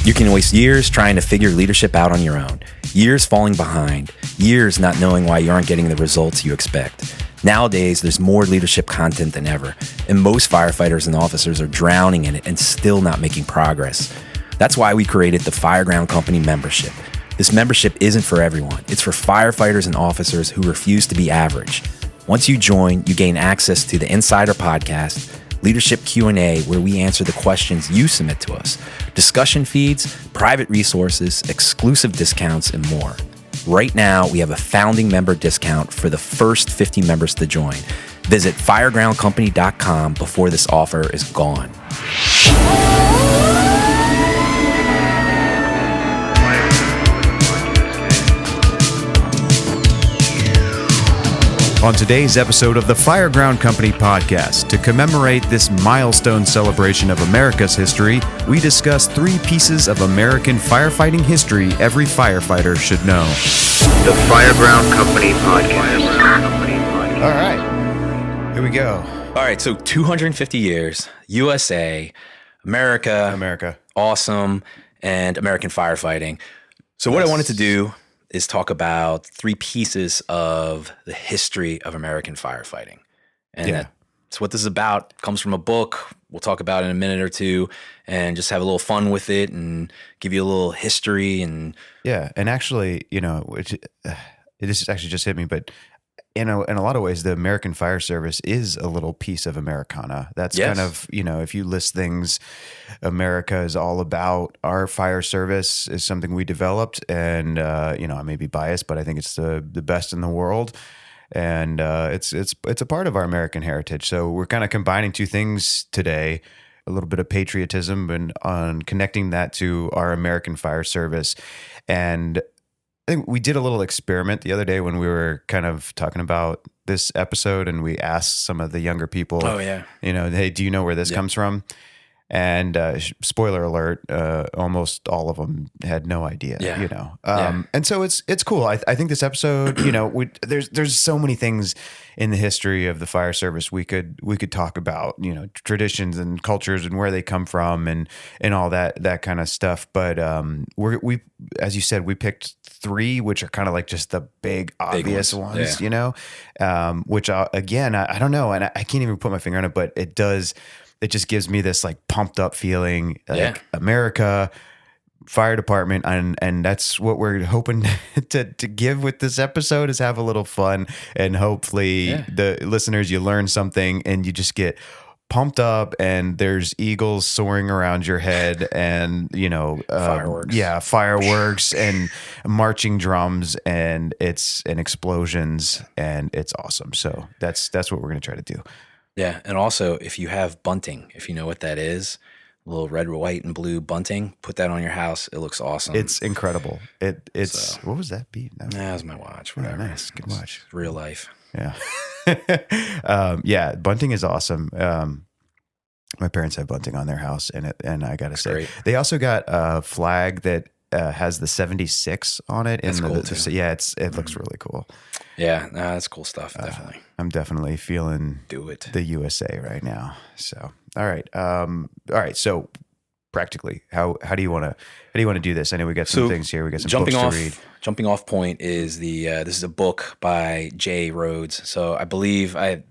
You can waste years trying to figure leadership out on your own, years falling behind, years not knowing why you aren't getting the results you expect. Nowadays, there's more leadership content than ever, and most firefighters and officers are drowning in it and still not making progress. That's why we created the Fireground Company membership. This membership isn't for everyone. It's for firefighters and officers who refuse to be average. Once you join, you gain access to the Insider Podcast, Leadership Q&A, where we answer the questions you submit to us, discussion feeds, private resources, exclusive discounts, and more. Right now, we have a founding member discount for the first 50 members to join. Visit firegroundcompany.com before this offer is gone. On today's episode of the Fireground Company podcast, to commemorate this milestone celebration of America's history, we discuss 3 pieces of American firefighting history every firefighter should know. The Fireground Company podcast. All right, here we go. All right, so 250 years, USA, America, awesome, and American firefighting. So what I wanted to do is talk about 3 pieces of the history of American firefighting. And that's what this is about. It comes from a book we'll talk about in a minute or two, and just have a little fun with it and give you a little history. And and actually, it actually just hit me, but in a lot of ways, the American Fire Service is a little piece of Americana. That's kind of, if you list things, America is all about. Our fire service is something we developed, and I may be biased, but I think it's the best in the world, and it's a part of our American heritage. So we're kind of combining 2 things today: a little bit of patriotism and on connecting that to our American Fire Service. And I think we did a little experiment the other day when we were kind of talking about this episode, and we asked some of the younger people, hey, do you know where this comes from? And spoiler alert, almost all of them had no idea, And so it's cool. I think this episode, there's so many things in the history of the fire service we could talk about, traditions and cultures and where they come from and all that kind of stuff. But we as you said, we picked 3, which are kind of like just the big obvious ones, which again, I don't know, and I can't even put my finger on it, but it does. It just gives me this like pumped up feeling, like America, fire department, and that's what we're hoping to give with this episode, is have a little fun, and hopefully the listeners, you learn something and you just get pumped up, and there's eagles soaring around your head, and fireworks and marching drums, and explosions, and it's awesome. So that's what we're gonna try to do. Yeah, and also if you have bunting, if you know what that is, a little red, white, and blue bunting, put that on your house. It looks awesome. It's incredible. It's what was that beat? That was my watch. Whatever. Oh, nice, good watch. It's real life. Yeah, bunting is awesome. My parents have bunting on their house, and I gotta say, they also got a flag that has the 76 on it. That's cool too. It looks really cool. Yeah, that's cool stuff. Definitely. I'm definitely feeling the USA right now. So, all right. So, practically, how do you want to do this? I know we got some things here. We got some books to read. Jumping off point is this is a book by J. Rhodes. So I believe I've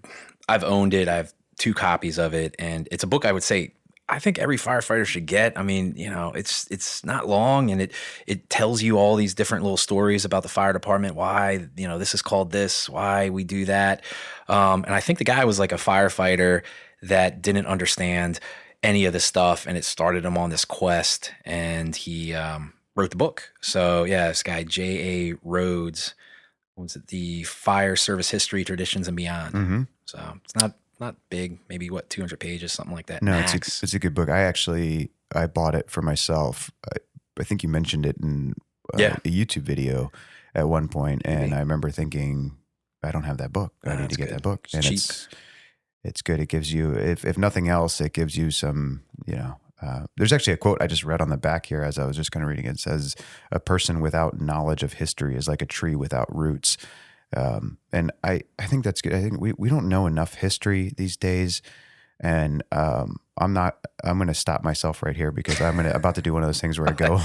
owned it. I have 2 copies of it, and it's a book I would say I think every firefighter should get. I mean, it's not long, and it tells you all these different little stories about the fire department, why, this is called this, why we do that. And I think the guy was like a firefighter that didn't understand any of this stuff, and it started him on this quest, and he wrote the book. So yeah, this guy, J.A. Rhodes, what was it? The Fire Service History, Traditions, and Beyond. Mm-hmm. So it's not big, maybe 200 pages, something like that. No, it's a good book. I bought it for myself. I think you mentioned it in a YouTube video at one point, and I remember thinking, I don't have that book. I need to get that book. And cheap. It's good. It gives you, if nothing else, it gives you some, there's actually a quote I just read on the back here as I was just kind of reading it. It says, "A person without knowledge of history is like a tree without roots." And I think that's good. I think we don't know enough history these days. And I'm going to stop myself right here because I'm about to do one of those things where I go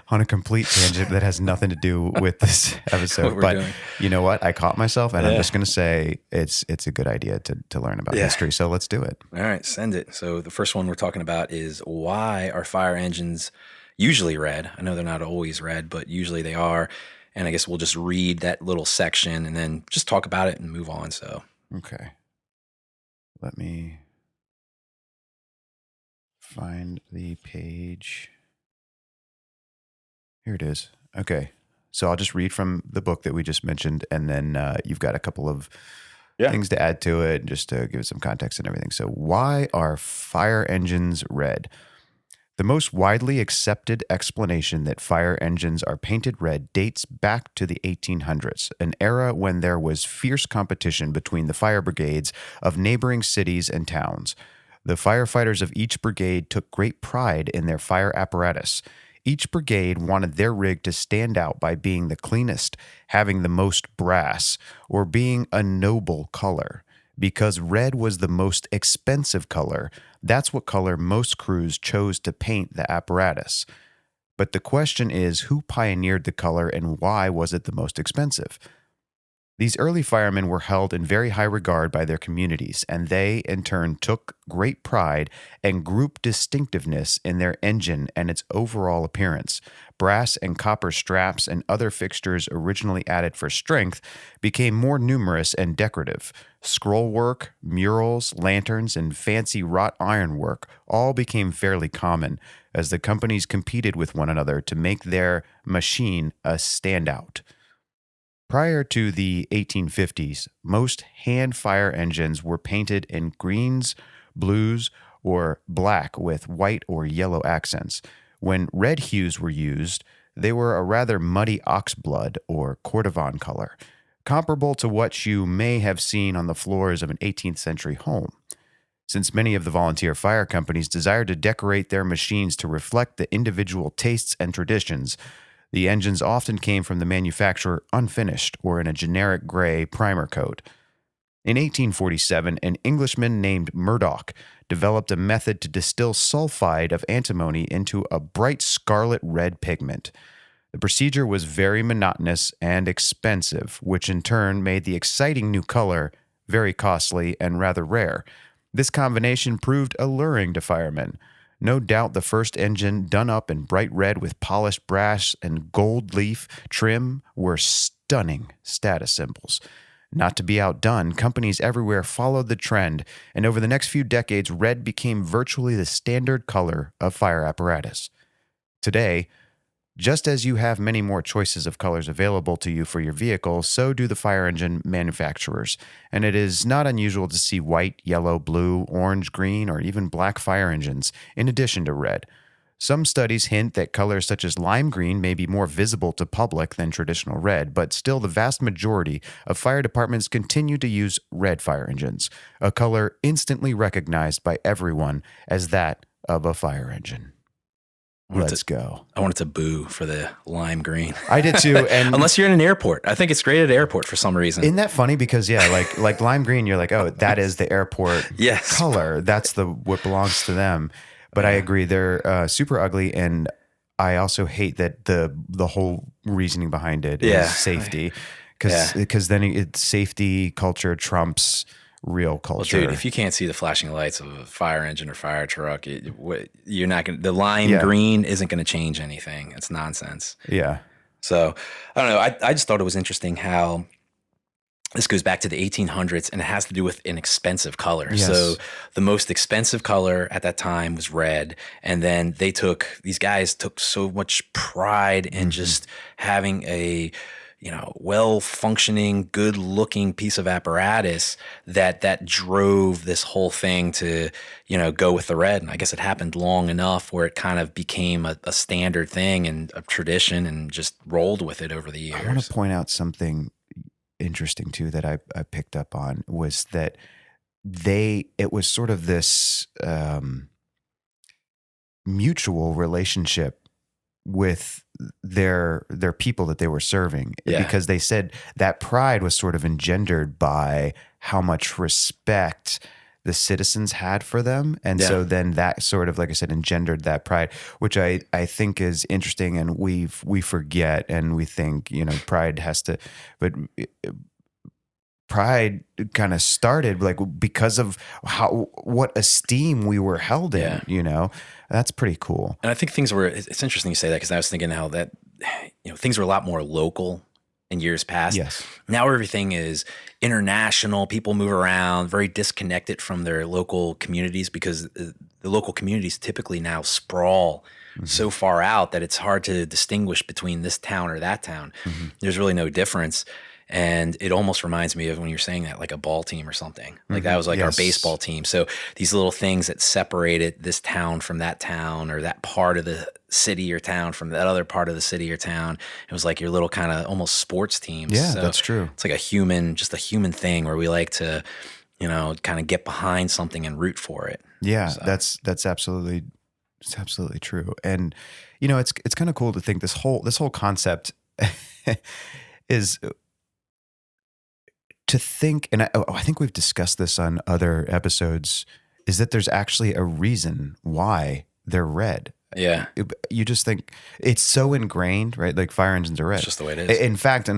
on a complete tangent that has nothing to do with this episode. But doing. You know what? I caught myself, and I'm just going to say it's a good idea to learn about history. So let's do it. All right, send it. So the first one we're talking about is why are fire engines usually red? I know they're not always red, but usually they are. And I guess we'll just read that little section and then just talk about it and move on. So okay, let me find the page. Here it is. Okay. So I'll just read from the book that we just mentioned, and then you've got a couple of things to add to it just to give it some context and everything. So why are fire engines red? The most widely accepted explanation that fire engines are painted red dates back to the 1800s, an era when there was fierce competition between the fire brigades of neighboring cities and towns. The firefighters of each brigade took great pride in their fire apparatus. Each brigade wanted their rig to stand out by being the cleanest, having the most brass, or being a noble color. Because red was the most expensive color, that's what color most crews chose to paint the apparatus. But the question is, who pioneered the color and why was it the most expensive? These early firemen were held in very high regard by their communities, and they, in turn, took great pride and group distinctiveness in their engine and its overall appearance. Brass and copper straps and other fixtures originally added for strength became more numerous and decorative. Scroll work, murals, lanterns, and fancy wrought iron work all became fairly common as the companies competed with one another to make their machine a standout. Prior to the 1850s, most hand fire engines were painted in greens, blues, or black with white or yellow accents. When red hues were used, they were a rather muddy oxblood or cordovan color, comparable to what you may have seen on the floors of an 18th century home. Since many of the volunteer fire companies desired to decorate their machines to reflect the individual tastes and traditions, the engines often came from the manufacturer unfinished or in a generic gray primer coat. In 1847, an Englishman named Murdoch developed a method to distill sulfide of antimony into a bright scarlet red pigment. The procedure was very monotonous and expensive, which in turn made the exciting new color very costly and rather rare. This combination proved alluring to firemen. No doubt the first engine done up in bright red with polished brass and gold leaf trim were stunning status symbols. Not to be outdone, companies everywhere followed the trend, and over the next few decades, red became virtually the standard color of fire apparatus. Today, just as you have many more choices of colors available to you for your vehicle, so do the fire engine manufacturers, and it is not unusual to see white, yellow, blue, orange, green, or even black fire engines, in addition to red. Some studies hint that colors such as lime green may be more visible to public than traditional red, but still the vast majority of fire departments continue to use red fire engines, a color instantly recognized by everyone as that of a fire engine. Let's go. I wanted to boo for the lime green. I did too. And unless you're in an airport. I think it's great at an airport for some reason. Isn't that funny? Because like lime green, you're like, oh, that is the airport color. That's what belongs to them. But I agree. They're super ugly. And I also hate that the whole reasoning behind it is safety. Because then it's safety culture trumps real culture. Well, dude, if you can't see the flashing lights of a fire engine or fire truck, you're not going to, the lime green isn't going to change anything. It's nonsense. Yeah. So I don't know. I just thought it was interesting how this goes back to the 1800s and it has to do with an expensive color. Yes. So the most expensive color at that time was red. And then these guys took so much pride in just having a, well-functioning, good-looking piece of apparatus that drove this whole thing to, go with the red. And I guess it happened long enough where it kind of became a standard thing and a tradition and just rolled with it over the years. I want to point out something interesting too that I picked up on was that it was sort of this mutual relationship with their people that they were serving, because they said that pride was sort of engendered by how much respect the citizens had for them. And so then that sort of, like I said, engendered that pride, which I think is interesting. And we forget, and we think, pride has to, but pride kind of started like because of what esteem we were held in, that's pretty cool. And I think it's interesting you say that, because I was thinking how that, things were a lot more local in years past. Yes. Now everything is international. People move around, very disconnected from their local communities, because the local communities typically now sprawl so far out that it's hard to distinguish between this town or that town. There's really no difference. And it almost reminds me of when you're saying that, like a ball team or something. Like that was like our baseball team. So these little things that separated this town from that town, or that part of the city or town from that other part of the city or town. It was like your little kind of almost sports teams. Yeah, so that's true. It's like just a human thing where we like to, kind of get behind something and root for it. Yeah, so. that's absolutely true. And it's kind of cool to think this whole concept is to think, and I think we've discussed this on other episodes, is that there's actually a reason why they're red. Yeah. You just think it's so ingrained, right? Like fire engines are red. It's just the way it is. In fact,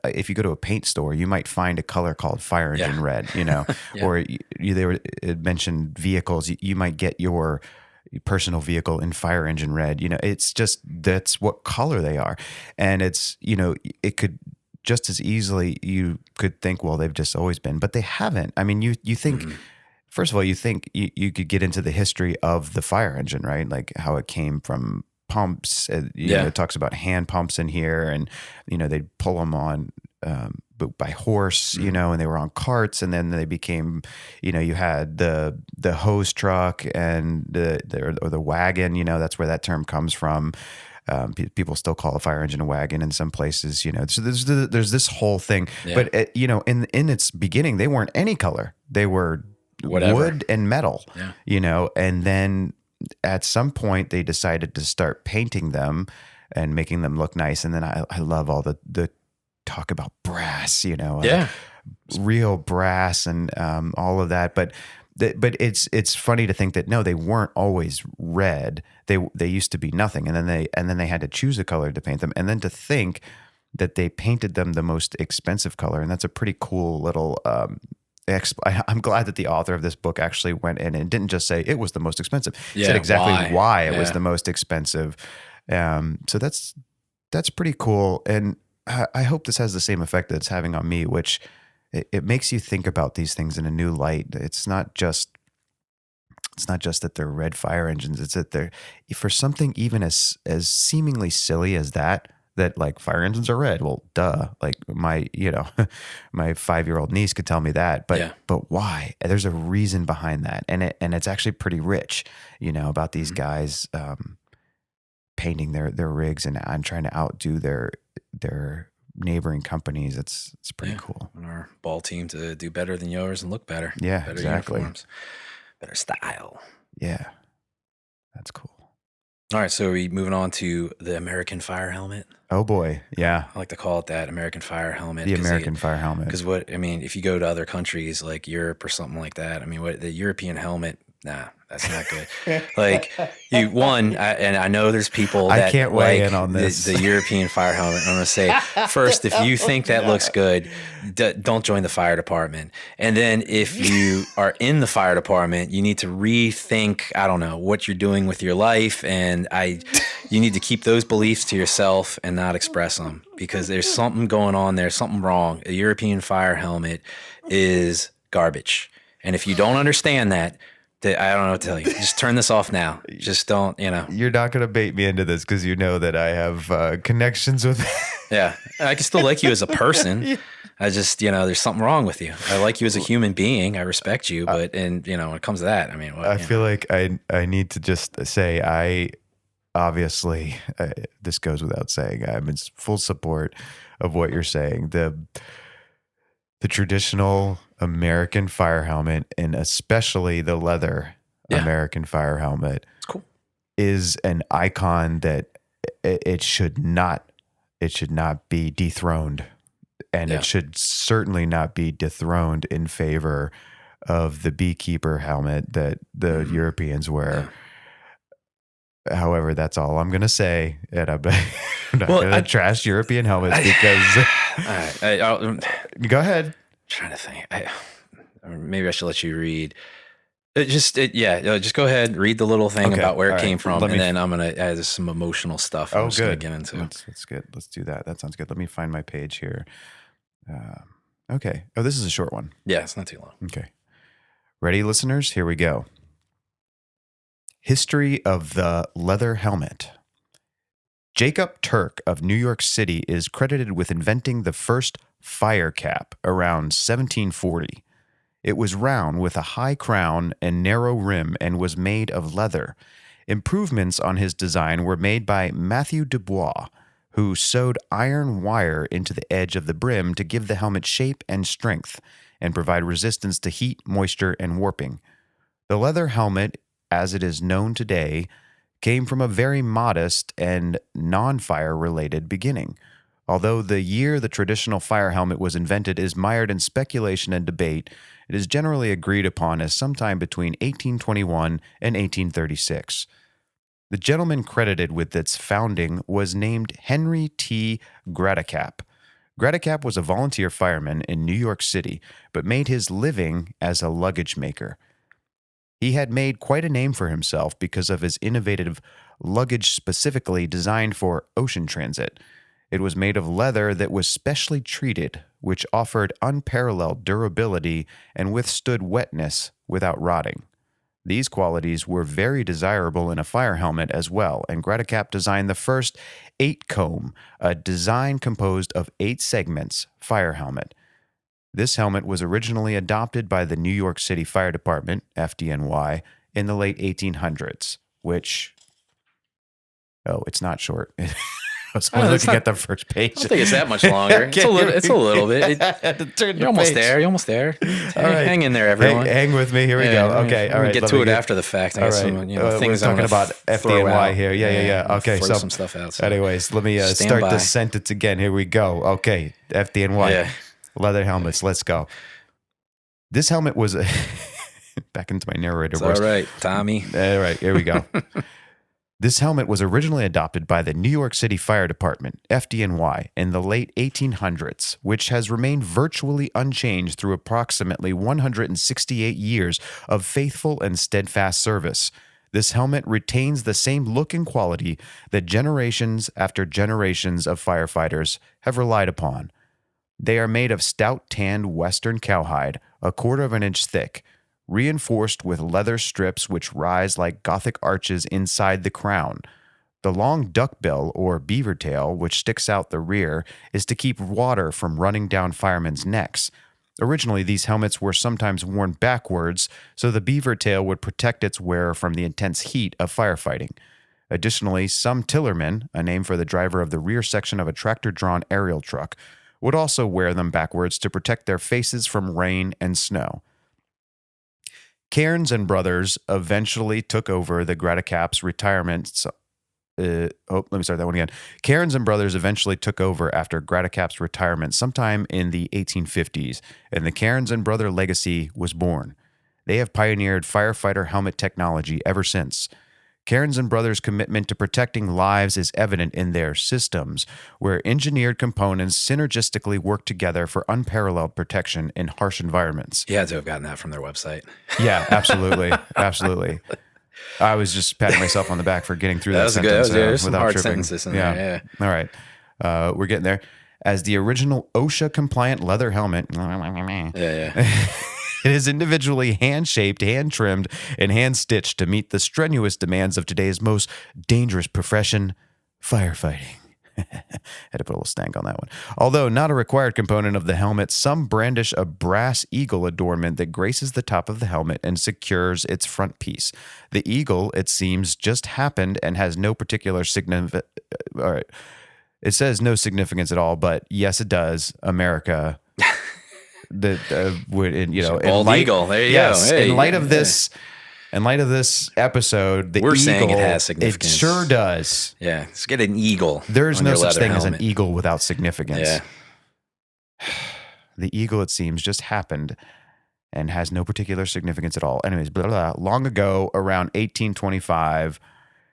if you go to a paint store, you might find a color called fire engine red, or it mentioned vehicles. You might get your personal vehicle in fire engine red. It's just, that's what color they are. And it's, it could just as easily, you could think, well, they've just always been, but they haven't. I mean, you think, first of all, you think you could get into the history of the fire engine, right? Like how it came from pumps. It talks about hand pumps in here, and, they'd pull them on by horse, and they were on carts, and then they became, you had the hose truck and the wagon, that's where that term comes from. People still call a fire engine a wagon in some places, so there's this whole thing, but in its beginning, they weren't any color. They were wood and metal, and then at some point they decided to start painting them and making them look nice. And then I love all the talk about brass, real brass and all of that. But it's funny to think that no, they weren't always red. They used to be nothing, and then they had to choose a color to paint them, and then to think that they painted them the most expensive color, and that's a pretty cool little. I'm glad that the author of this book actually went in and didn't just say it was the most expensive. He said exactly why it was the most expensive. So that's pretty cool, and I hope this has the same effect that it's having on me, which it makes you think about these things in a new light. It's not just that they're red fire engines. It's that they're, for something even as seemingly silly as that like fire engines are red. Well, duh. Like my 5-year-old niece could tell me that, but why? There's a reason behind that. And it's actually pretty rich, about these guys, painting their rigs and trying to outdo their neighboring companies. It's pretty cool. And our ball team to do better than yours and look better. Yeah, better exactly. Uniforms, better style. Yeah, that's cool. All right, so are we moving on to the American fire helmet? Oh boy, yeah. I like to call it that, American fire helmet. The American fire helmet. Because if you go to other countries like Europe or something like that, the European helmet, nah, that's not good. Like and I know there's people that I can't weigh in on this. The European fire helmet. I'm going to say first, if you think that looks good, don't join the fire department. And then if you are in the fire department, you need to rethink, I don't know, what you're doing with your life. And you need to keep those beliefs to yourself and not express them, because there's something going on there, something wrong. A European fire helmet is garbage. And if you don't understand that, I don't know what to tell you. Just turn this off now. Just don't, You're not going to bait me into this because you know that I have connections with. Yeah. I can still like you as a person. I just, there's something wrong with you. I like you as a human being. I respect you. But, when it comes to that, I feel like I need to just say, obviously, this goes without saying, I'm in full support of what you're saying. The traditional American fire helmet, and especially the leather American fire helmet, it's cool, is an icon that it should not be dethroned, and it should certainly not be dethroned in favor of the beekeeper helmet that the Europeans wear. However, that's all I'm going to say. And I'm not going to trash European helmets because... Go ahead. I'm trying to think. Maybe I should let you read. Just go ahead, read the little thing about where it came from, and then I'm going to add some emotional stuff. I'm good. Get into. That's good. Let's do that. That sounds good. Let me find my page here. Okay. Oh, this is a short one. Yeah, it's not too long. Okay. Ready, listeners? Here we go. History of the leather helmet. Jacob Turk of New York City is credited with inventing the first fire cap around 1740. It was round with a high crown and narrow rim and was made of leather. Improvements on his design were made by Matthew Dubois, who sewed iron wire into the edge of the brim to give the helmet shape and strength and provide resistance to heat, moisture, and warping. The leather helmet, as it is known today, came from a very modest and non-fire related beginning. Although the year the traditional fire helmet was invented is mired in speculation and debate, it is generally agreed upon as sometime between 1821 and 1836. The gentleman credited with its founding was named Henry T. Gratacap. Gratacap was a volunteer fireman in New York City, but made his living as a luggage maker. He had made quite a name for himself because of his innovative luggage specifically designed for ocean transit. It was made of leather that was specially treated, which offered unparalleled durability and withstood wetness without rotting. These qualities were very desirable in a fire helmet as well, and Gratacap designed the first 8-comb, a design composed of 8 segments, fire helmet. This helmet was originally adopted by the New York City Fire Department, FDNY, in the late 1800s, which... Oh, it's not short. I was only looking at the first page. I don't think it's that much longer. It's a little bit. You're almost there. You're almost there. All right. Hang in there, everyone. Hang with me. Here we go. Okay. All right. We'll get to it after the fact. All right. Things we're talking about FDNY here. Yeah. Okay. Throw some stuff out. So anyways, let me start this sentence again. Here we go. Okay. FDNY. Yeah. Leather helmets. Let's go. This helmet was back into my narrator voice. All right, Tommy. All right. Here we go. This helmet was originally adopted by the New York City Fire Department, FDNY, in the late 1800s, which has remained virtually unchanged through approximately 168 years of faithful and steadfast service. This helmet retains the same look and quality that generations after generations of firefighters have relied upon. They are made of stout tanned western cowhide, 1/4 of an inch thick, reinforced with leather strips which rise like Gothic arches inside the crown. The long duckbill or beaver tail, which sticks out the rear, is to keep water from running down firemen's necks. Originally, these helmets were sometimes worn backwards, so the beaver tail would protect its wearer from the intense heat of firefighting. Additionally, some tillermen, a name for the driver of the rear section of a tractor-drawn aerial truck, would also wear them backwards to protect their faces from rain and snow. Cairns and Brothers eventually took over the Gratacap's retirement. Let me start that one again. Cairns and Brothers eventually took over after Gratacap's retirement sometime in the 1850s, and the Cairns and Brother legacy was born. They have pioneered firefighter helmet technology ever since. Cairns and Brothers' commitment to protecting lives is evident in their systems, where engineered components synergistically work together for unparalleled protection in harsh environments. You had to have gotten that from their website. Yeah, absolutely. Absolutely. I was just patting myself on the back for getting through that sentence without some hard tripping. sentences in there. All right. We're getting there. As the original OSHA-compliant leather helmet... It is individually hand-shaped, hand-trimmed, and hand-stitched to meet the strenuous demands of today's most dangerous profession, firefighting. Had to put a little stank on that one. Although not a required component of the helmet, some brandish a brass eagle adornment that graces the top of the helmet and secures its front piece. The eagle, it seems, just happened and has no particular significance. All right. It says no significance at all, but yes, it does. America... Bald eagle. There you go. Hey, in light of this episode, we're saying it has significance. It sure does. Yeah, let's get an eagle. There's no such thing as an eagle without significance. Yeah. The eagle, it seems, just happened and has no particular significance at all. Anyways, blah, blah, blah. Long ago, around 1825,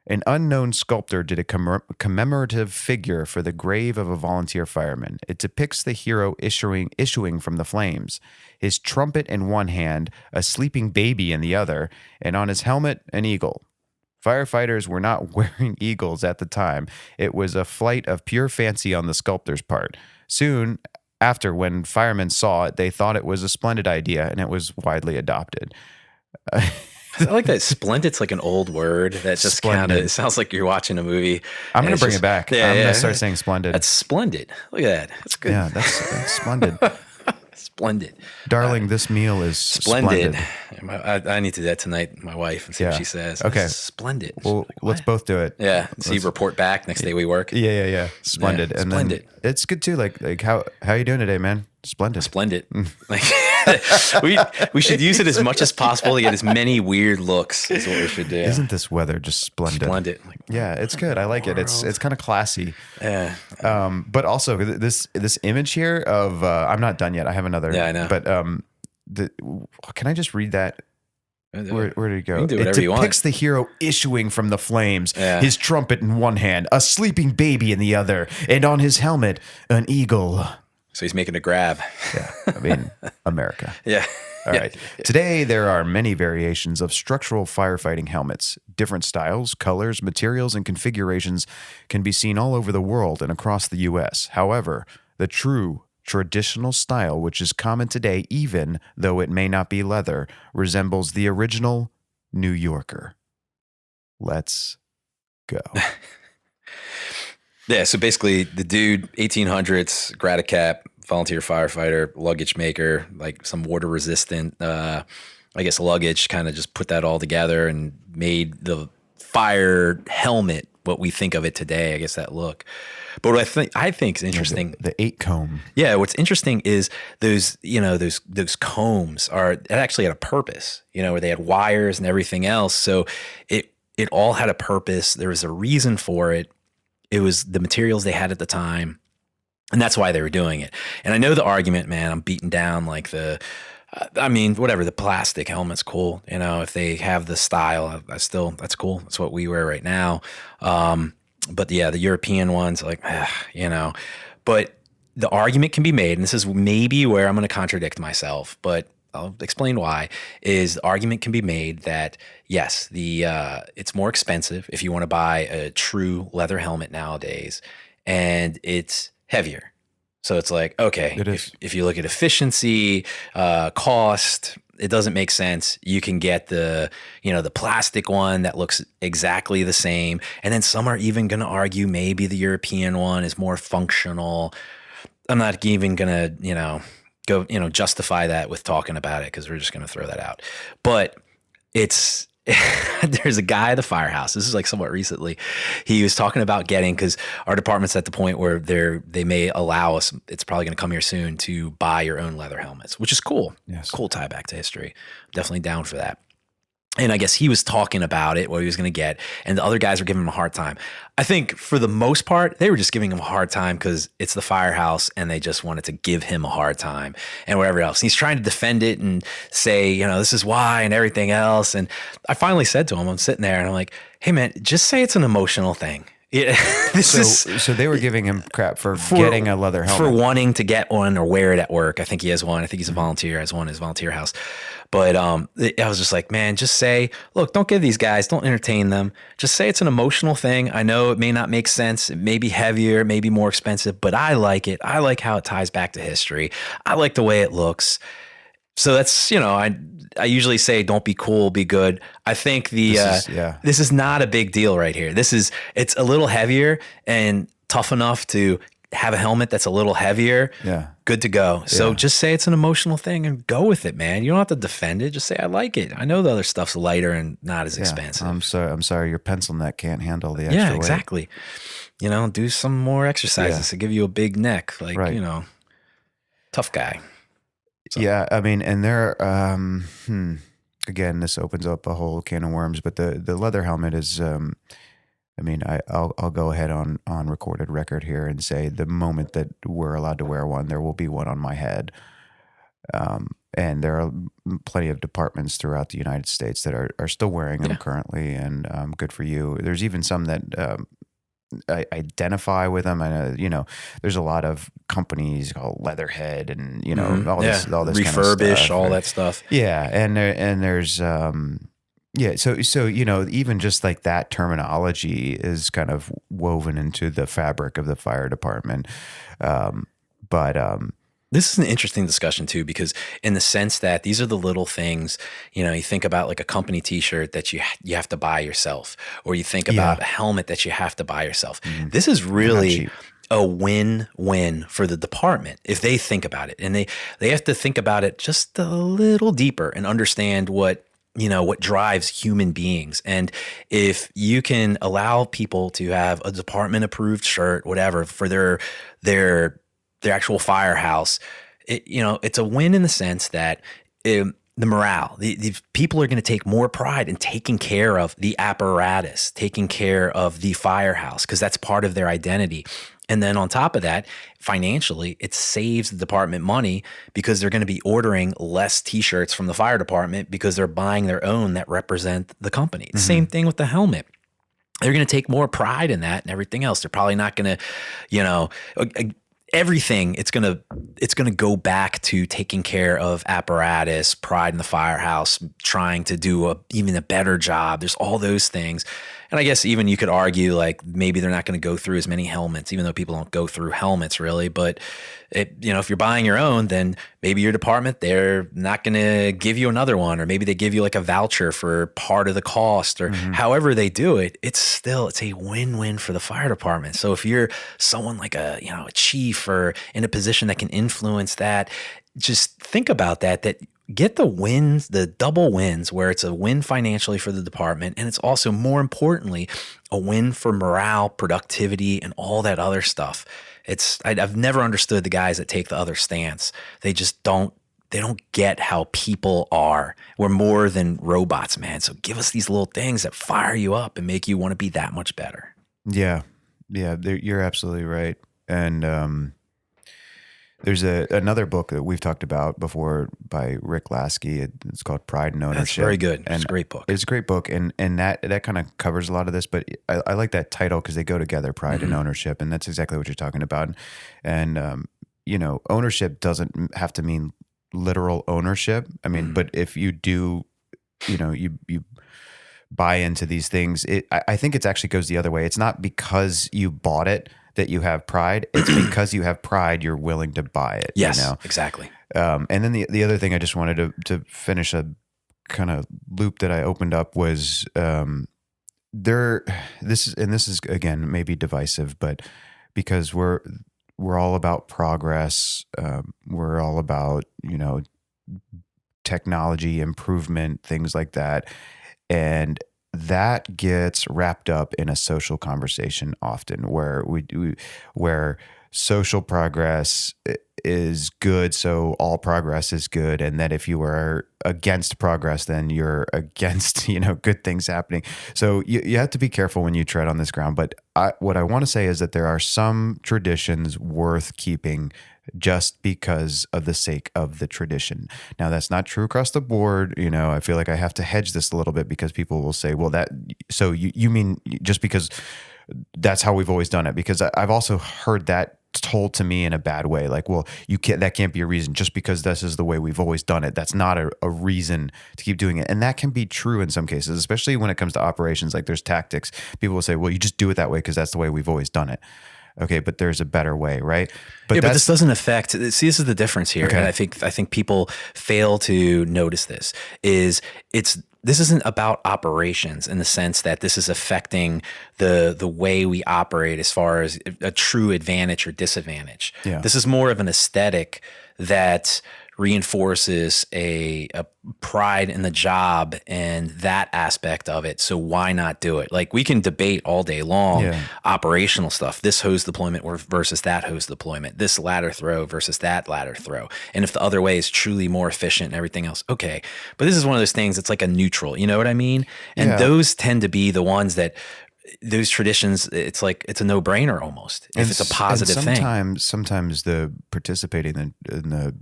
an unknown sculptor did a commemorative figure for the grave of a volunteer fireman. It depicts the hero issuing from the flames, his trumpet in one hand, a sleeping baby in the other, and on his helmet, an eagle. Firefighters were not wearing eagles at the time. It was a flight of pure fancy on the sculptor's part. Soon after, when firemen saw it, they thought it was a splendid idea, and it was widely adopted. I like that. Splendid's like an old word that just kind of, it sounds like you're watching a movie. I'm going to bring it back. Yeah, I'm going to start saying splendid. That's splendid. Look at that. That's good. Yeah, that's splendid. Splendid. Darling, this meal is splendid. I need to do that tonight, my wife, and see what she says. Okay. Splendid. Well, let's both do it. Yeah. See, report back next day we work. Yeah. Splendid. Yeah, and splendid. Then it's good too. Like how you doing today, man? Splendid. Splendid. Like we should use it as much as possible to get as many weird looks is what we should do. Isn't this weather just splendid? Splendid. Like, yeah, it's good. I like it. It's kind of classy. Yeah. But also this image here of I'm not done yet. I have another. Yeah, I know. But can I just read that? Where did it go? You can do It whatever you want. depicts the hero issuing from the flames, Yeah. his trumpet in one hand, a sleeping baby in the other, and on his helmet, an eagle. So he's making a grab. Yeah, I mean, America. Yeah. All right. Today, there are many variations of structural firefighting helmets. Different styles, colors, materials, and configurations can be seen all over the world and across the U.S. However, the true traditional style, which is common today, even though it may not be leather, resembles the original New Yorker. Let's go. Yeah, so basically the dude, 1800s, Gratacap, volunteer firefighter, luggage maker, like some water resistant, I guess luggage, kind of just put that all together and made the fire helmet what we think of it today, I guess that look. But what I think is interesting, The 8-comb. yeah, what's interesting is those combs it actually had a purpose, where they had wires and everything else. So it all had a purpose. There was a reason for it. It was the materials they had at the time, and that's why they were doing it. And I know the argument, man, I'm beating down like whatever, the plastic helmet's cool. If they have the style, that's cool. That's what we wear right now. But yeah, the European ones, like, but the argument can be made, and this is maybe where I'm going to contradict myself, but I'll explain why, is the argument can be made that yes, it's more expensive if you want to buy a true leather helmet nowadays, and it's heavier. So it's like, okay, if you look at efficiency, cost, it doesn't make sense. You can get the plastic one that looks exactly the same. And then some are even going to argue maybe the European one is more functional. I'm not even going to, go, justify that with talking about it, because we're just going to throw that out. But it's, there's a guy at the Firehouse. This is like somewhat recently. He was talking about because our department's at the point where they may allow us, it's probably going to come here soon, to buy your own leather helmets, which is cool. Yes. Cool tie back to history. Definitely down for that. And I guess he was talking about it, what he was going to get, and the other guys were giving him a hard time. I think for the most part, they were just giving him a hard time because it's the Firehouse and they just wanted to give him a hard time and whatever else. And he's trying to defend it and say, this is why and everything else. And I finally said to him, I'm sitting there and I'm like, hey man, just say it's an emotional thing. Yeah, so they were giving him crap for getting a leather helmet. For wanting to get one or wear it at work. I think he has one. I think he's a volunteer, has one in his volunteer house. But I was just like, man, just say, look, don't give these guys, don't entertain them. Just say it's an emotional thing. I know it may not make sense. It may be heavier, it may be more expensive, but I like it. I like how it ties back to history. I like the way it looks. So that's, I usually say, don't be cool, be good. I think this is not a big deal right here. It's a little heavier and tough enough to have a helmet that's a little heavier. Yeah. Good to go. So just say it's an emotional thing and go with it, man. You don't have to defend it. Just say, I like it. I know the other stuff's lighter and not as expensive. I'm sorry. Your pencil neck can't handle the extra weight. Yeah, exactly. Do some more exercises to give you a big neck. Like, tough guy. So. Yeah, I mean, and there, again, this opens up a whole can of worms, but the leather helmet is, I'll go ahead on recorded record here and say the moment that we're allowed to wear one, there will be one on my head. And there are plenty of departments throughout the United States that are still wearing them currently, and good for you. There's even some that identify with them. And there's a lot of companies called Leatherhead, and all this refurbish, kind of stuff, all that stuff. Yeah, and there's so even just like that terminology is kind of woven into the fabric of the fire department. This is an interesting discussion too, because in the sense that these are the little things, you think about like a company t-shirt that you have to buy yourself, or you think about a helmet that you have to buy yourself. Mm-hmm. This is really a win-win for the department if they think about it, and they have to think about it just a little deeper and understand what drives human beings. And if you can allow people to have a department approved shirt, whatever, for their actual firehouse, it's a win in the sense that the morale, the people are going to take more pride in taking care of the apparatus, taking care of the firehouse, because that's part of their identity. And then on top of that, financially, it saves the department money because they're going to be ordering less t-shirts from the fire department because they're buying their own that represent the company. Mm-hmm. Same thing with the helmet. They're going to take more pride in that and everything else. They're probably not going to, everything, it's gonna go back to taking care of apparatus, pride in the firehouse, trying to do even a better job. There's all those things. And I guess even you could argue like maybe they're not going to go through as many helmets, even though people don't go through helmets really. But if you're buying your own, then maybe your department, they're not going to give you another one, or maybe they give you like a voucher for part of the cost, or however they do it. It's a win-win for the fire department. So if you're someone like a chief or in a position that can influence that, just think about that get the wins, the double wins, where it's a win financially for the department, and it's also, more importantly, a win for morale, productivity, and all that other stuff. I've never understood the guys that take the other stance. They just don't get how people are. We're more than robots, man. So give us these little things that fire you up and make you want to be that much better. Yeah. You're absolutely right. And there's another book that we've talked about before by Rick Lasky. It's called Pride and Ownership. That's very good. It's a great book. It's a great book. And that kind of covers a lot of this, but I like that title because they go together, Pride and Ownership. And that's exactly what you're talking about. And, ownership doesn't have to mean literal ownership. I mean, but if you do, you buy into these things, I think it actually goes the other way. It's not because you bought it that you have pride. It's because you have pride, you're willing to buy it. Yes, exactly. And then the other thing I just wanted to finish a kind of loop that I opened up was this is again maybe divisive, but because we're all about progress, we're all about technology improvement, things like that, and that gets wrapped up in a social conversation often, where where social progress is good, so all progress is good, and that if you are against progress, then you're against good things happening. So you have to be careful when you tread on this ground. But what I want to say is that there are some traditions worth keeping just because of the sake of the tradition. Now, that's not true across the board. I feel like I have to hedge this a little bit because people will say, well, so you mean just because that's how we've always done it? Because I've also heard that told to me in a bad way. Like, well, that can't be a reason just because this is the way we've always done it. That's not a reason to keep doing it. And that can be true in some cases, especially when it comes to operations. Like there's tactics. People will say, well, you just do it that way because that's the way we've always done it. Okay, but there's a better way, right? But this doesn't affect. See, this is the difference here, and I think people fail to notice this. This isn't about operations in the sense that this is affecting the way we operate as far as a true advantage or disadvantage. Yeah. This is more of an aesthetic that reinforces a pride in the job and that aspect of it. So why not do it? Like we can debate all day long operational stuff. This hose deployment versus that hose deployment. This ladder throw versus that ladder throw. And if the other way is truly more efficient and everything else, okay. But this is one of those things. It's like a neutral. You know what I mean? And those tend to be the ones that. Those traditions, it's like it's a no-brainer almost. If it's a positive thing. Sometimes the participating in the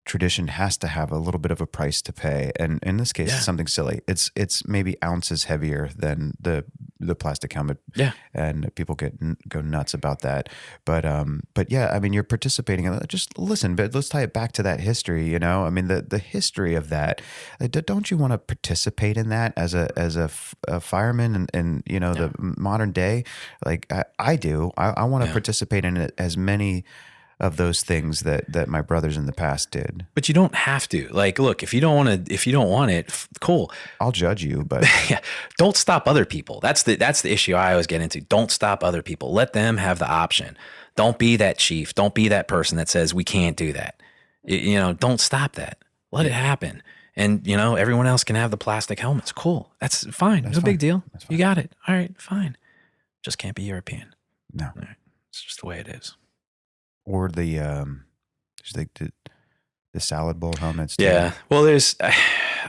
tradition has to have a little bit of a price to pay, and in this case, it's something silly. It's maybe ounces heavier than the plastic helmet, and people go nuts about that. But yeah, I mean, you're participating in it. Just listen, but let's tie it back to that history. You know, I mean, the history of that. Don't you want to participate in that as a fireman and you know the modern day? Like I do. I want to participate in it as many of those things that my brothers in the past did. But you don't have to. Like, look, if you don't want it, cool. I'll judge you, but don't stop other people. That's the issue I always get into. Don't stop other people. Let them have the option. Don't be that chief. Don't be that person that says we can't do that. You know, don't stop that. Let it happen. And, you know, everyone else can have the plastic helmets. Cool. That's fine. It's a big deal. You got it. All right, fine. Just can't be European. No. Right. It's just the way it is. Or the salad bowl helmets. Too. Yeah. Well, I'm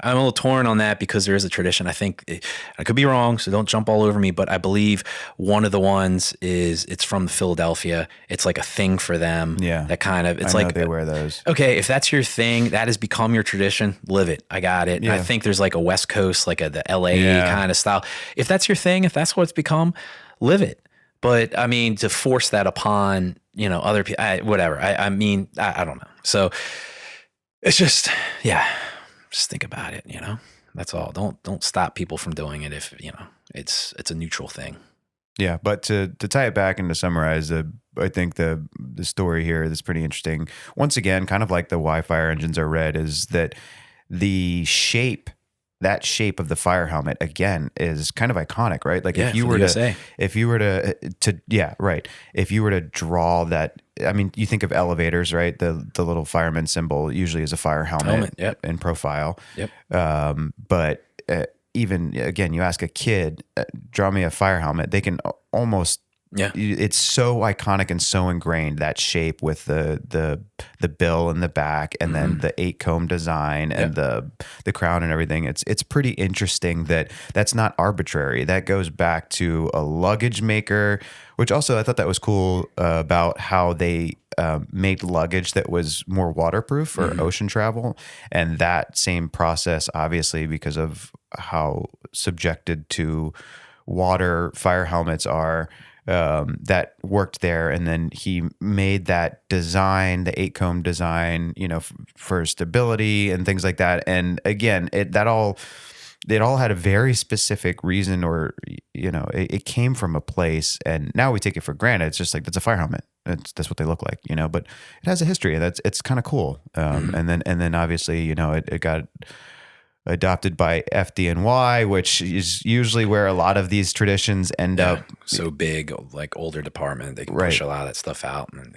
a little torn on that because there is a tradition. I think I could be wrong, so don't jump all over me. But I believe one of the ones it's from Philadelphia. It's like a thing for them. Yeah. That kind of. It's I know like they wear those. Okay, if that's your thing, that has become your tradition. Live it. I got it. Yeah. I think there's like a West Coast, like the LA kind of style. If that's your thing, if that's what it's become, live it. But I mean, to force that upon, you know, other people, whatever. I mean, I don't know. So it's just think about it, you know, that's all. Don't stop people from doing it if, you know, it's a neutral thing. Yeah. But to tie it back and to summarize, I think the story here that's pretty interesting. Once again, kind of like the why fire engines are red is that the shape of the fire helmet again is kind of iconic, right? Like if you were to draw that, I mean, you think of elevators, right? The little fireman symbol usually is a fire helmet in profile. Yep. But even again, you ask a kid, draw me a fire helmet. They can almost. Yeah, it's so iconic and so ingrained, that shape with the bill in the back and then the 8-comb design and the crown and everything. It's pretty interesting that's not arbitrary. That goes back to a luggage maker, which also I thought that was cool about how they made luggage that was more waterproof for ocean travel. And that same process, obviously, because of how subjected to water fire helmets are, that worked there. And then he made that design, the 8-comb design, you know, for stability and things like that. And again, it all had a very specific reason, or, you know, it came from a place, and now we take it for granted. It's just like, that's a fire helmet. That's what they look like, you know, but it has a history. It's kind of cool. And then obviously, you know, it got adopted by FDNY, which is usually where a lot of these traditions end up. So big, like older department, they can push a lot of that stuff out. And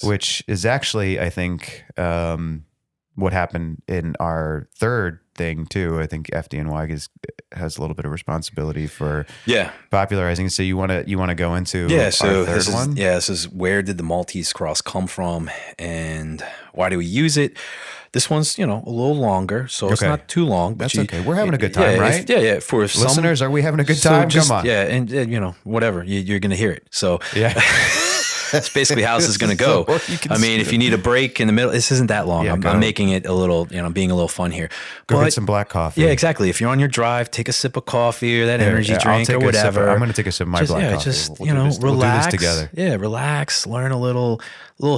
which is actually, I think, what happened in our third thing too. I think FDNY has a little bit of responsibility for popularizing. So you want to go into our third one? This is where did the Maltese Cross come from and why do we use it? This one's, you know, a little longer, so it's not too long. But that's okay. We're having a good time, right? For listeners, are we having a good time? Come on. Yeah, and you know, whatever, you're going to hear it. So that's basically how this is going to go. I mean, if you need a break in the middle, this isn't that long. I'm making it a little, you know, being a little fun here. Go get some black coffee. Yeah, exactly. If you're on your drive, take a sip of coffee or that energy drink or whatever. I'm going to take a sip of my black coffee. Just, we'll you know, relax. We'll do this together. Yeah, relax. Learn a little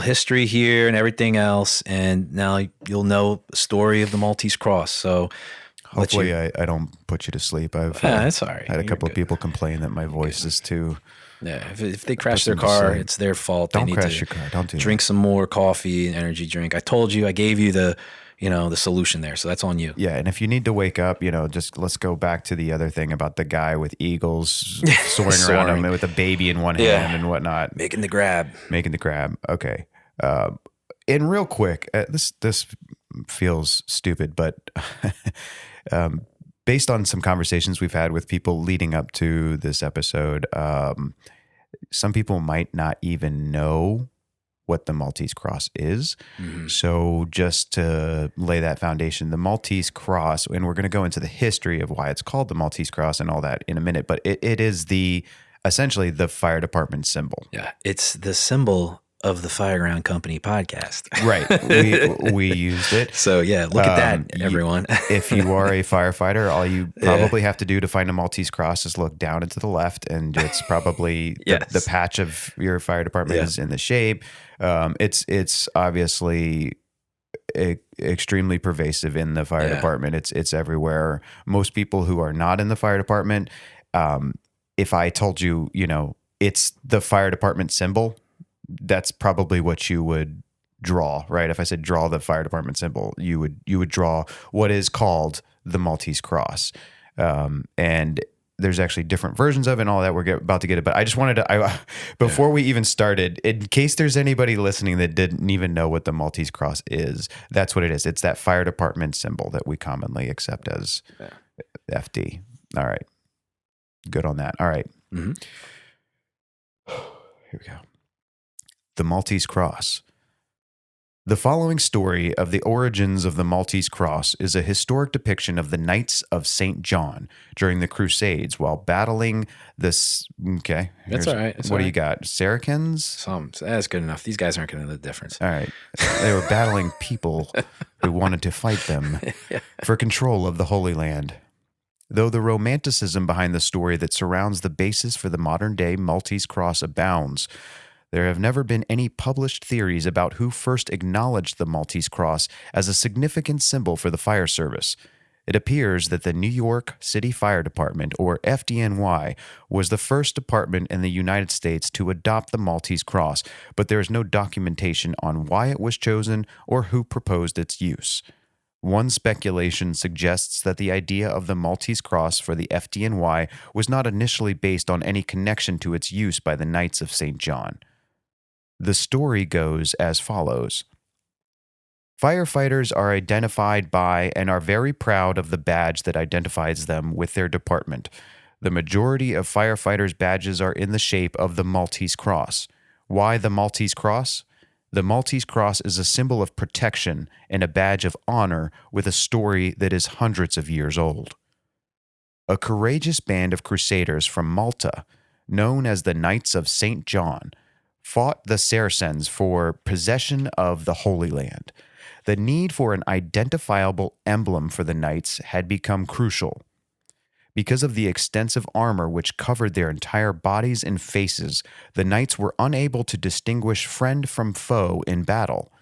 history here and everything else. And now you'll know the story of the Maltese Cross. So hopefully I don't put you to sleep. That's all right. I had a couple of people complain that my voice is too... Yeah, if they crash their car, it's their fault. Don't crash your car. Don't do drink some more coffee and energy drink. I told you, I gave you the solution there. So that's on you. Yeah, and if you need to wake up, you know, just let's go back to the other thing about the guy with eagles soaring around him with a baby in one hand and whatnot. Making the grab. Okay. And real quick, this feels stupid, but based on some conversations we've had with people leading up to this episode, some people might not even know what the Maltese Cross is. Mm-hmm. So just to lay that foundation, the Maltese Cross, and we're going to go into the history of why it's called the Maltese Cross and all that in a minute, but it is essentially the fire department symbol. Yeah, it's the symbol of the Fireground Company podcast. Right. We used it. So yeah, look at that, everyone. If you are a firefighter, all you probably have to do to find a Maltese Cross is look down and to the left, and it's probably the patch of your fire department is in the shape. It's obviously extremely pervasive in the fire department. It's everywhere. Most people who are not in the fire department, if I told you, it's the fire department symbol, that's probably what you would draw, right? If I said draw the fire department symbol, you would draw what is called the Maltese Cross. And there's actually different versions of it and all that. We're about to get it. But I just wanted to, before we even started, in case there's anybody listening that didn't even know what the Maltese Cross is, that's what it is. It's that fire department symbol that we commonly accept as FD. All right. Good on that. All right. Mm-hmm. Here we go. The Maltese Cross. The following story of the origins of the Maltese Cross is a historic depiction of the Knights of St. John during the Crusades while battling this. Okay. That's all right. What do you got? Saracens? That's good enough. These guys aren't going to know the difference. All right. They were battling people who wanted to fight them for control of the Holy Land. Though the romanticism behind the story that surrounds the basis for the modern-day Maltese Cross abounds, there have never been any published theories about who first acknowledged the Maltese Cross as a significant symbol for the fire service. It appears that the New York City Fire Department, or FDNY, was the first department in the United States to adopt the Maltese Cross, but there is no documentation on why it was chosen or who proposed its use. One speculation suggests that the idea of the Maltese Cross for the FDNY was not initially based on any connection to its use by the Knights of St. John. The story goes as follows. Firefighters are identified by and are very proud of the badge that identifies them with their department. The majority of firefighters' badges are in the shape of the Maltese Cross. Why the Maltese Cross? The Maltese Cross is a symbol of protection and a badge of honor with a story that is hundreds of years old. A courageous band of crusaders from Malta, known as the Knights of St. John, fought the Saracens for possession of the Holy Land. The need for an identifiable emblem for the knights had become crucial. Because of the extensive armor which covered their entire bodies and faces, the knights were unable to distinguish friend from foe in battle.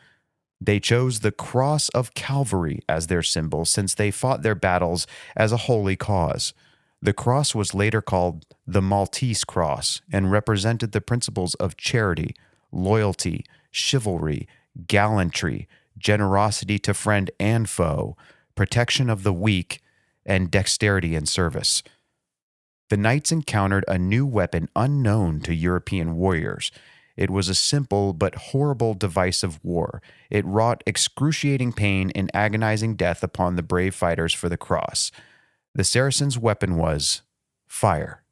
They chose the Cross of Calvary as their symbol since they fought their battles as a holy cause. The cross was later called the Maltese Cross and represented the principles of charity, loyalty, chivalry, gallantry, generosity to friend and foe, protection of the weak, and dexterity in service. The knights encountered a new weapon unknown to European warriors. It was a simple but horrible device of war. It wrought excruciating pain and agonizing death upon the brave fighters for the cross. The Saracens' weapon was fire.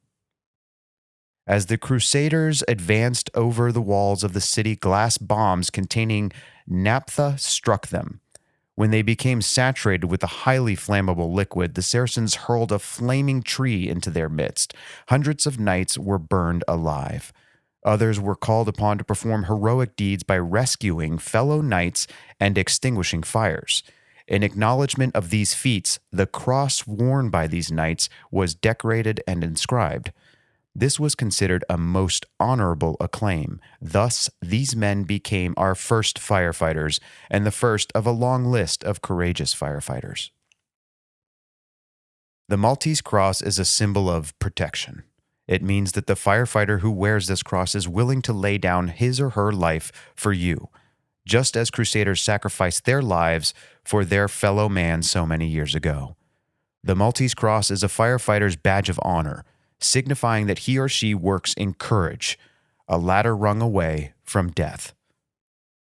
As the Crusaders advanced over the walls of the city, glass bombs containing naphtha struck them. When they became saturated with a highly flammable liquid, the Saracens hurled a flaming tree into their midst. Hundreds of knights were burned alive. Others were called upon to perform heroic deeds by rescuing fellow knights and extinguishing fires. In acknowledgement of these feats, the cross worn by these knights was decorated and inscribed. This was considered a most honorable acclaim. Thus, these men became our first firefighters and the first of a long list of courageous firefighters. The Maltese Cross is a symbol of protection. It means that the firefighter who wears this cross is willing to lay down his or her life for you, just as Crusaders sacrificed their lives for their fellow man so many years ago. The Maltese Cross is a firefighter's badge of honor, signifying that he or she works in courage, a ladder rung away from death.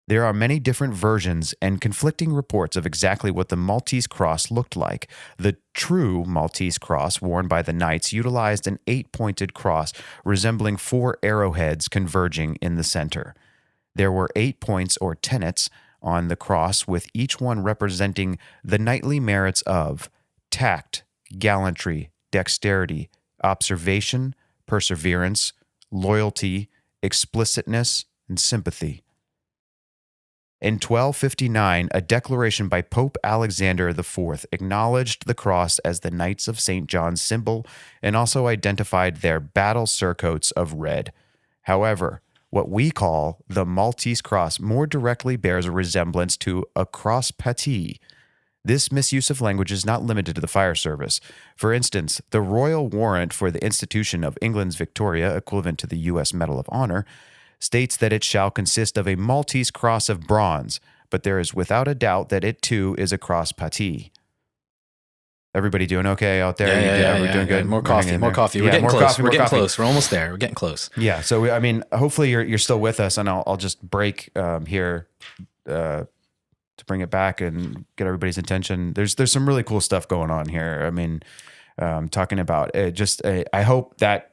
There are many different versions and conflicting reports of exactly what the Maltese Cross looked like. The true Maltese Cross worn by the knights utilized an 8-pointed cross resembling 4 arrowheads converging in the center. There were 8 points or tenets on the cross, with each one representing the knightly merits of tact, gallantry, dexterity, observation, perseverance, loyalty, explicitness, and sympathy. In 1259, a declaration by Pope Alexander IV acknowledged the cross as the Knights of St. John's symbol and also identified their battle surcoats of red. However, what we call the Maltese Cross more directly bears a resemblance to a cross patee. This misuse of language is not limited to the fire service. For instance, the royal warrant for the institution of England's Victoria, equivalent to the U.S. Medal of Honor, states that it shall consist of a Maltese cross of bronze, but there is without a doubt that it too is a cross patee. Everybody doing okay out there? We're doing good. More coffee. We're getting close. We're getting close. We're almost there. We're getting close. Yeah. So I mean, hopefully you're still with us, and I'll just break here to bring it back and get everybody's attention. There's some really cool stuff going on here. I mean, talking about I hope that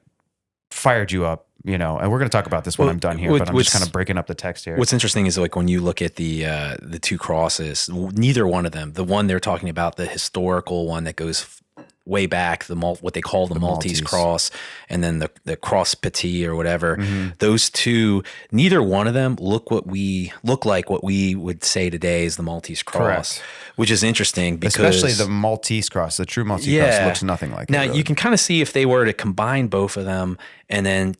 fired you up. And we're going to talk about this when I'm done here, but I'm just kind of breaking up the text here. What's interesting is like when you look at the two crosses, neither one of them, the one they're talking about, the historical one that goes way back, what they call the Maltese Cross, and then the cross patee or whatever, those two, neither one of them look like what we would say today is the Maltese Cross. Correct. Which is interesting because especially the Maltese Cross, the true Maltese Cross looks nothing like now, it. Now you can kind of see if they were to combine both of them and then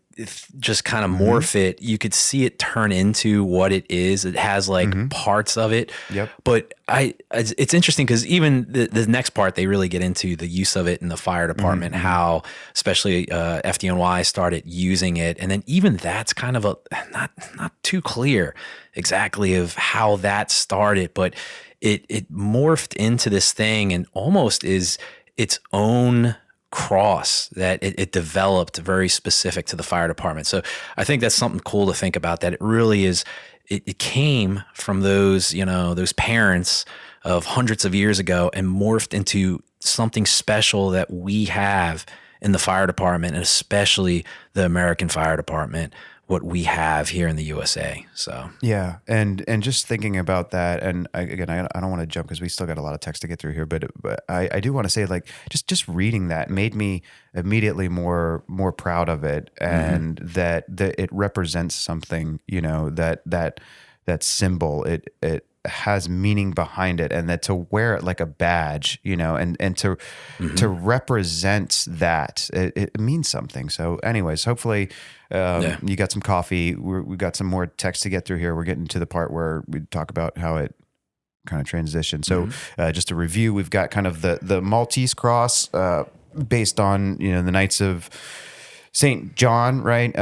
just kind of morph it, you could see it turn into what it is. It has like parts of it. Yep. But it's interesting because even the next part, they really get into the use of it in the fire department, how especially FDNY started using it. And then even that's kind of not too clear exactly of how that started, but it morphed into this thing and almost is its own cross that it developed very specific to the fire department. So I think that's something cool to think about, that it really is, it came from those parents of hundreds of years ago and morphed into something special that we have in the fire department, and especially the American fire department, what we have here in the USA. So yeah, and just thinking about that, and I don't want to jump because we still got a lot of text to get through here, but I do want to say, like, just reading that made me immediately more proud of it, and that it represents something, that symbol, it has meaning behind it, and that to wear it like a badge, and to represent that, it means something. So anyways, hopefully you got some coffee. We got some more text to get through here. We're getting to the part where we talk about how it kind of transitioned. So just a review, we've got kind of the Maltese Cross based on, the Knights of St. John, right?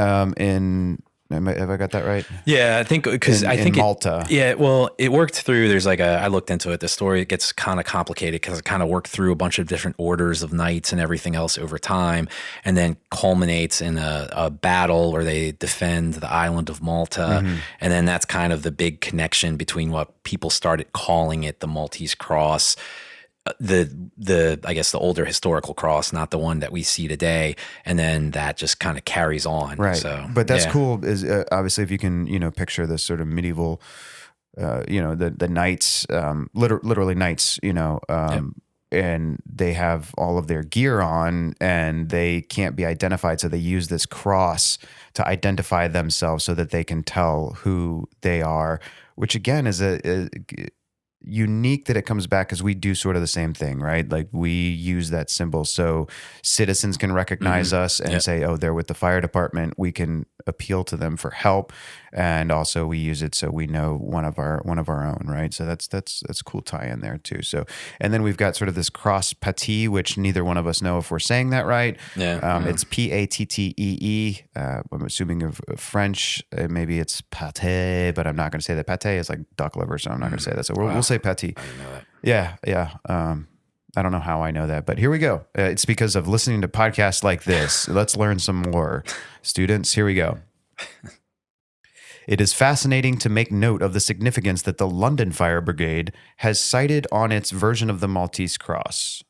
Have I got that right? Yeah, I think because I think Malta. It worked through. There's I looked into it. The story gets kind of complicated because it kind of worked through a bunch of different orders of knights and everything else over time, and then culminates in a battle where they defend the island of Malta, and then that's kind of the big connection between what people started calling it the Maltese Cross. I guess the older historical cross, not the one that we see today, and then that just kind of carries on. Right. So, but that's cool. Is obviously if you can picture this sort of medieval, the knights, literally knights, and they have all of their gear on and they can't be identified, so they use this cross to identify themselves so that they can tell who they are, which again is a unique that it comes back because we do sort of the same thing, right? Like we use that symbol so citizens can recognize us and say, oh, they're with the fire department. We can appeal to them for help, and also we use it so we know one of our own, right? So that's a cool tie in there too. So, and then we've got sort of this cross patee, which neither one of us know if we're saying that right. It's Pattee. I'm assuming of French. Maybe it's pate, but I'm not going to say that. Pate is like duck liver, so I'm not going to say that. So we'll say patee. I didn't know that. Yeah. I don't know how I know that, but here we go. It's because of listening to podcasts like this. Let's learn some more. Students, here we go. It is fascinating to make note of the significance that the London Fire Brigade has cited on its version of the Maltese Cross.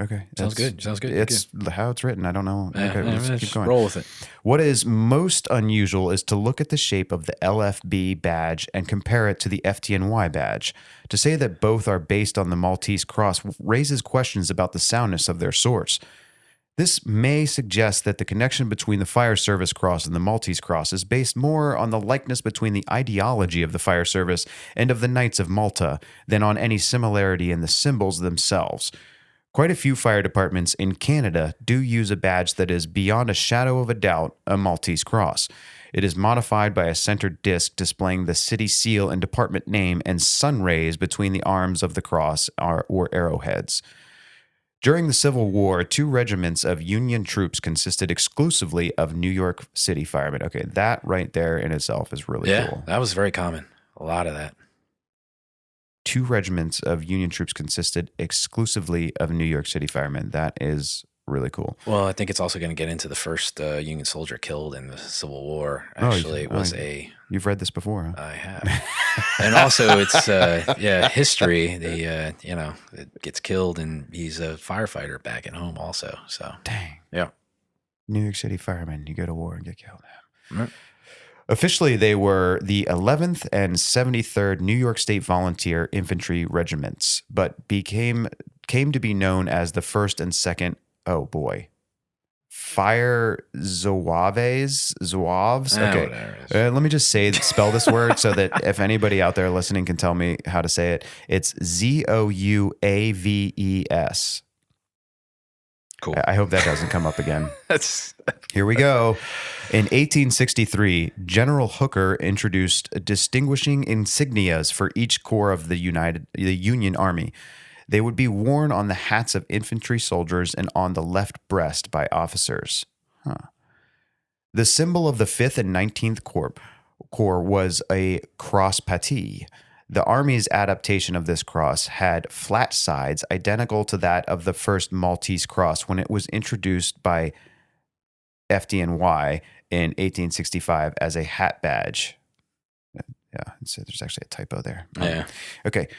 Okay. Sounds good. It's how it's written. I don't know. Let's keep going. Roll with it. What is most unusual is to look at the shape of the LFB badge and compare it to the FDNY badge. To say that both are based on the Maltese Cross raises questions about the soundness of their source. This may suggest that the connection between the Fire Service Cross and the Maltese Cross is based more on the likeness between the ideology of the fire service and of the Knights of Malta than on any similarity in the symbols themselves. Quite a few fire departments in Canada do use a badge that is, beyond a shadow of a doubt, a Maltese Cross. It is modified by a centered disc displaying the city seal and department name and sun rays between the arms of the cross or arrowheads. During the Civil War, 2 regiments of Union troops consisted exclusively of New York City firemen. Okay, that right there in itself is really cool. That was very common. A lot of that. 2 regiments of Union troops consisted exclusively of New York City firemen. That is really cool. Well, I think it's also going to get into the first Union soldier killed in the Civil War. Actually, You've read this before, huh? I have. And also, it's history. It gets killed, and he's a firefighter back at home, also. So, dang, yeah. New York City firemen, you go to war and get killed. Right. Officially, they were the 11th and 73rd New York State Volunteer Infantry Regiments, but came to be known as the 1st and 2nd. Oh boy. Fire Zouaves. Okay. Let me just spell this word so that if anybody out there listening can tell me how to say it. It's Zouaves. Cool. I hope that doesn't come up again. Here we go. In 1863, General Hooker introduced distinguishing insignias for each corps of the Union Army. They would be worn on the hats of infantry soldiers and on the left breast by officers. The symbol of the 5th and 19th Corps was a cross patée. The Army's adaptation of this cross had flat sides identical to that of the first Maltese Cross when it was introduced by FDNY in 1865 as a hat badge. Yeah, there's actually a typo there. Yeah. Okay.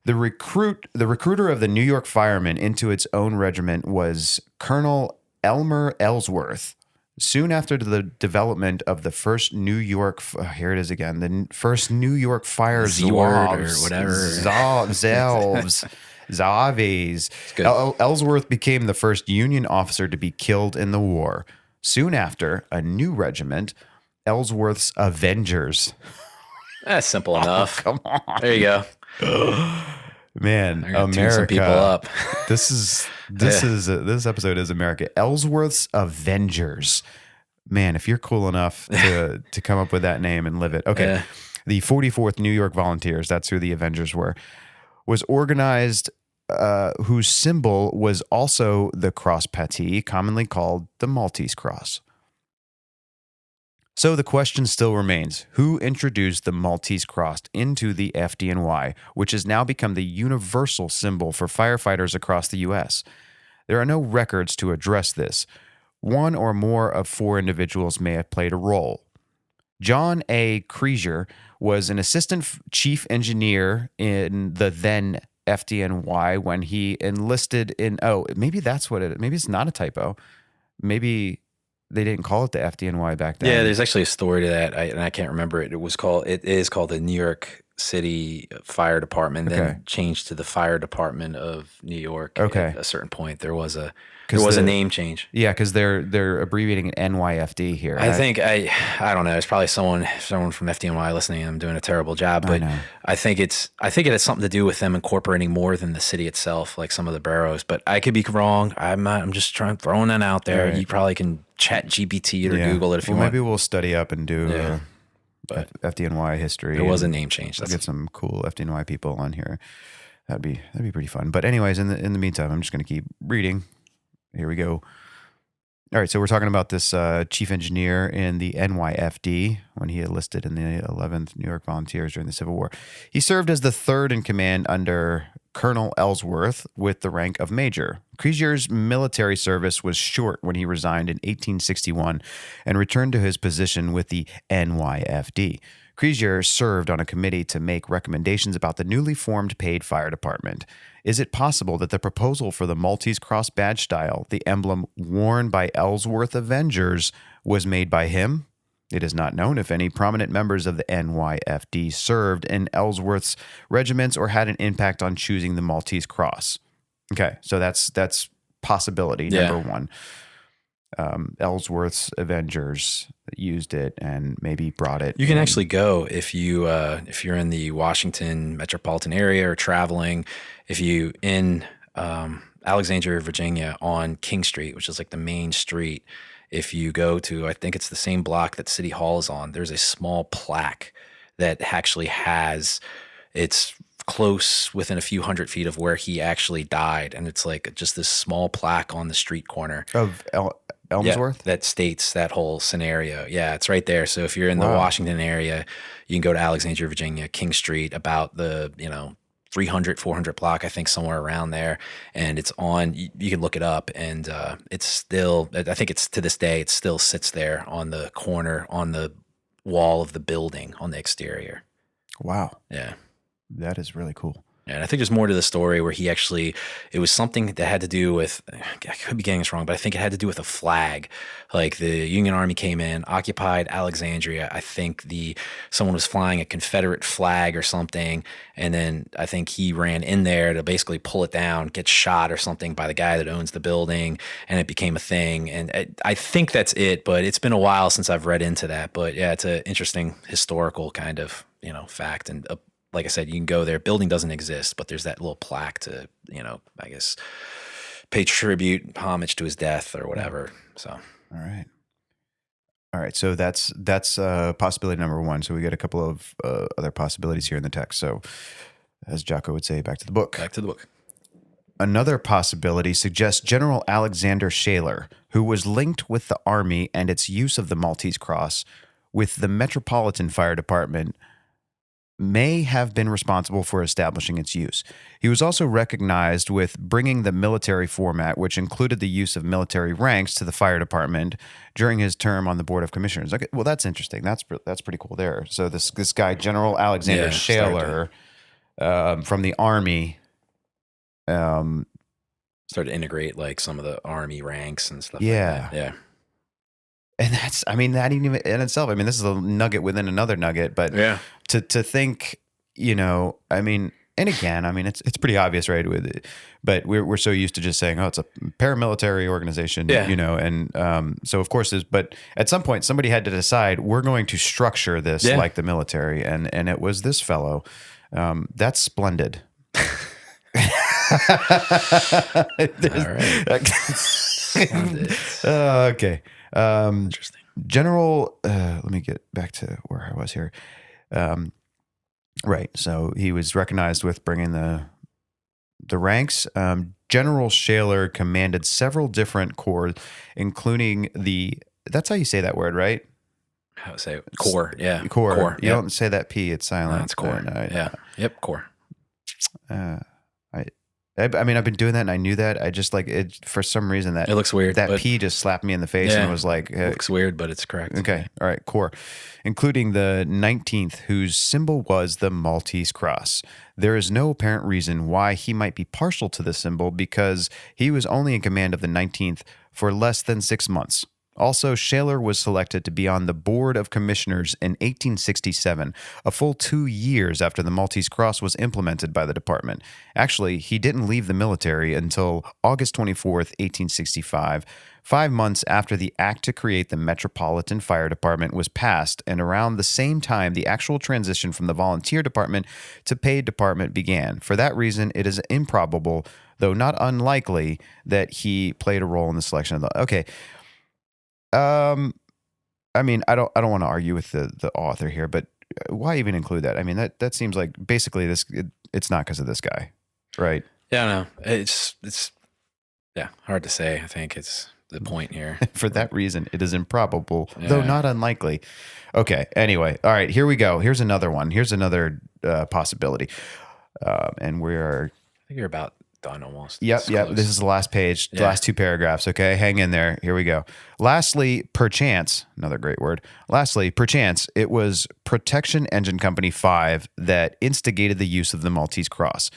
The recruiter of the New York Firemen into its own regiment was Colonel Elmer Ellsworth. Soon after the development of the first New York, here it is again, the first New York Fire Zouaves, or whatever. Zouaves. Ellsworth became the first Union officer to be killed in the war. Soon after, a new regiment, Ellsworth's Avengers. That's simple enough. Come on. There you go. Man, America. Some people up. This episode is America. Ellsworth's Avengers. Man, if you're cool enough to come up with that name and live it. Okay. Yeah. The 44th New York Volunteers, that's who the Avengers were, was organized, whose symbol was also the cross patée, commonly called the Maltese Cross. So the question still remains, who introduced the Maltese Cross into the FDNY, which has now become the universal symbol for firefighters across the U.S.? There are no records to address this. One or more of 4 individuals may have played a role. John A. Creasier was an assistant chief engineer in the then FDNY when he enlisted in, maybe that's what it is. Maybe it's not a typo. Maybe they didn't call it the FDNY back then. Yeah, there's actually a story to that, and I can't remember it. It is called the New York City Fire Department, then changed to the Fire Department of New York. Okay. At a certain point, there was a name change. Yeah, because they're abbreviating it NYFD here. I think I don't know. It's probably someone from FDNY listening. I'm doing a terrible job, but I think it has something to do with them incorporating more than the city itself, like some of the boroughs. But I could be wrong. I'm just throwing that out there. Right. You probably can chat GPT or Google it if you want. Maybe we'll study up and do FDNY history. It was a name change. Let's get some cool FDNY people on here. That'd be pretty fun. But anyways, in the meantime, I'm just going to keep reading. Here we go. All right, so we're talking about this chief engineer in the NYFD when he enlisted in the 11th New York Volunteers during the Civil War. He served as the 3rd in command under Colonel Ellsworth with the rank of major. Creasier's military service was short when he resigned in 1861 and returned to his position with the NYFD. Creasier served on a committee to make recommendations about the newly formed paid fire department. Is it possible that the proposal for the Maltese Cross badge style, the emblem worn by Ellsworth Avengers, was made by him? It is not known if any prominent members of the NYFD served in Ellsworth's regiments or had an impact on choosing the Maltese Cross. Okay, so that's possibility number 1. Ellsworth's Avengers used it and maybe brought it. You can actually go if you're in the Washington metropolitan area or traveling. If you in Alexandria, Virginia, on King Street, which is like the main street. If you go to, I think it's the same block that City Hall is on. There's a small plaque that actually has. It's close within a few hundred feet of where he actually died, and it's like just this small plaque on the street corner Of Elmsworth? that states that whole scenario. Yeah, it's right there. So if you're in the Washington area, you can go to Alexandria, Virginia, King Street, about the 300, 400 block, I think, somewhere around there, and it's on. You can look it up, and it's still. I think it's to this day. It still sits there on the corner on the wall of the building on the exterior. Wow. Yeah. That is really cool. And I think there's more to the story where he actually, it was something that had to do with, I could be getting this wrong, but I think it had to do with a flag. Like the Union Army came in, occupied Alexandria. I think someone was flying a Confederate flag or something. And then I think he ran in there to basically pull it down, get shot or something by the guy that owns the building. And it became a thing. And I think that's it, but it's been a while since I've read into that. But yeah, it's an interesting historical kind of, fact. And like I said, you can go there. Building doesn't exist, but there's that little plaque to, I guess, pay tribute, homage to his death or whatever. So, all right. So that's possibility number one. So we get a couple of other possibilities here in the text. So, as Jocko would say, back to the book. Back to the book. Another possibility suggests General Alexander Shaler, who was linked with the Army and its use of the Maltese Cross with the Metropolitan Fire Department, may have been responsible for establishing its use. He was also recognized with bringing the military format, which included the use of military ranks, to the fire department during his term on the Board of Commissioners. Okay, well, that's interesting. That's pretty cool there. So this guy, General Alexander Shaler, from the Army, started to integrate like some of the Army ranks and stuff like that. Yeah. And that even in itself, this is a nugget within another nugget, but to think, and again, it's pretty obvious, right? With it, but we're so used to just saying, oh, it's a paramilitary organization, and so of course but at some point somebody had to decide we're going to structure this like the military, and it was this fellow. That's splendid. All right. Splendid. Okay. Interesting. General, let me get back to where I was here. Right. So he was recognized with bringing the ranks. General Shaler commanded several different corps, including that's how you say that word, right? How to say it? Corps. Yeah. Corps. You don't say that P, it's silent. No, it's corps. Yep. Corps. I've been doing that and I knew that. I just like it for some reason that it looks weird. That P just slapped me in the face and was like, it looks weird, but it's correct. Okay. All right. Corps, including the 19th, whose symbol was the Maltese Cross. There is no apparent reason why he might be partial to this symbol because he was only in command of the 19th for less than 6 months. Also, Shaler was selected to be on the Board of Commissioners in 1867, a full 2 years after the Maltese Cross was implemented by the department. Actually, he didn't leave the military until August 24th, 1865, 5 months after the act to create the Metropolitan Fire Department was passed, and around the same time the actual transition from the volunteer department to paid department began. For that reason, it is improbable, though not unlikely, that he played a role in the selection of the... Okay. I don't want to argue with the author here, but why even include that? That seems like basically it's not because of this guy, right? Yeah, no, it's hard to say. I think it's the point here. For that reason, it is improbable, though not unlikely. Okay. Anyway. All right, here we go. Here's another one. Here's another possibility. And I think you're about done almost. Yep. This is the last page, the last 2 paragraphs. Okay, hang in there. Here we go. Lastly, perchance, another great word. Lastly, perchance, it was Protection Engine Company 5 that instigated the use of the Maltese Cross.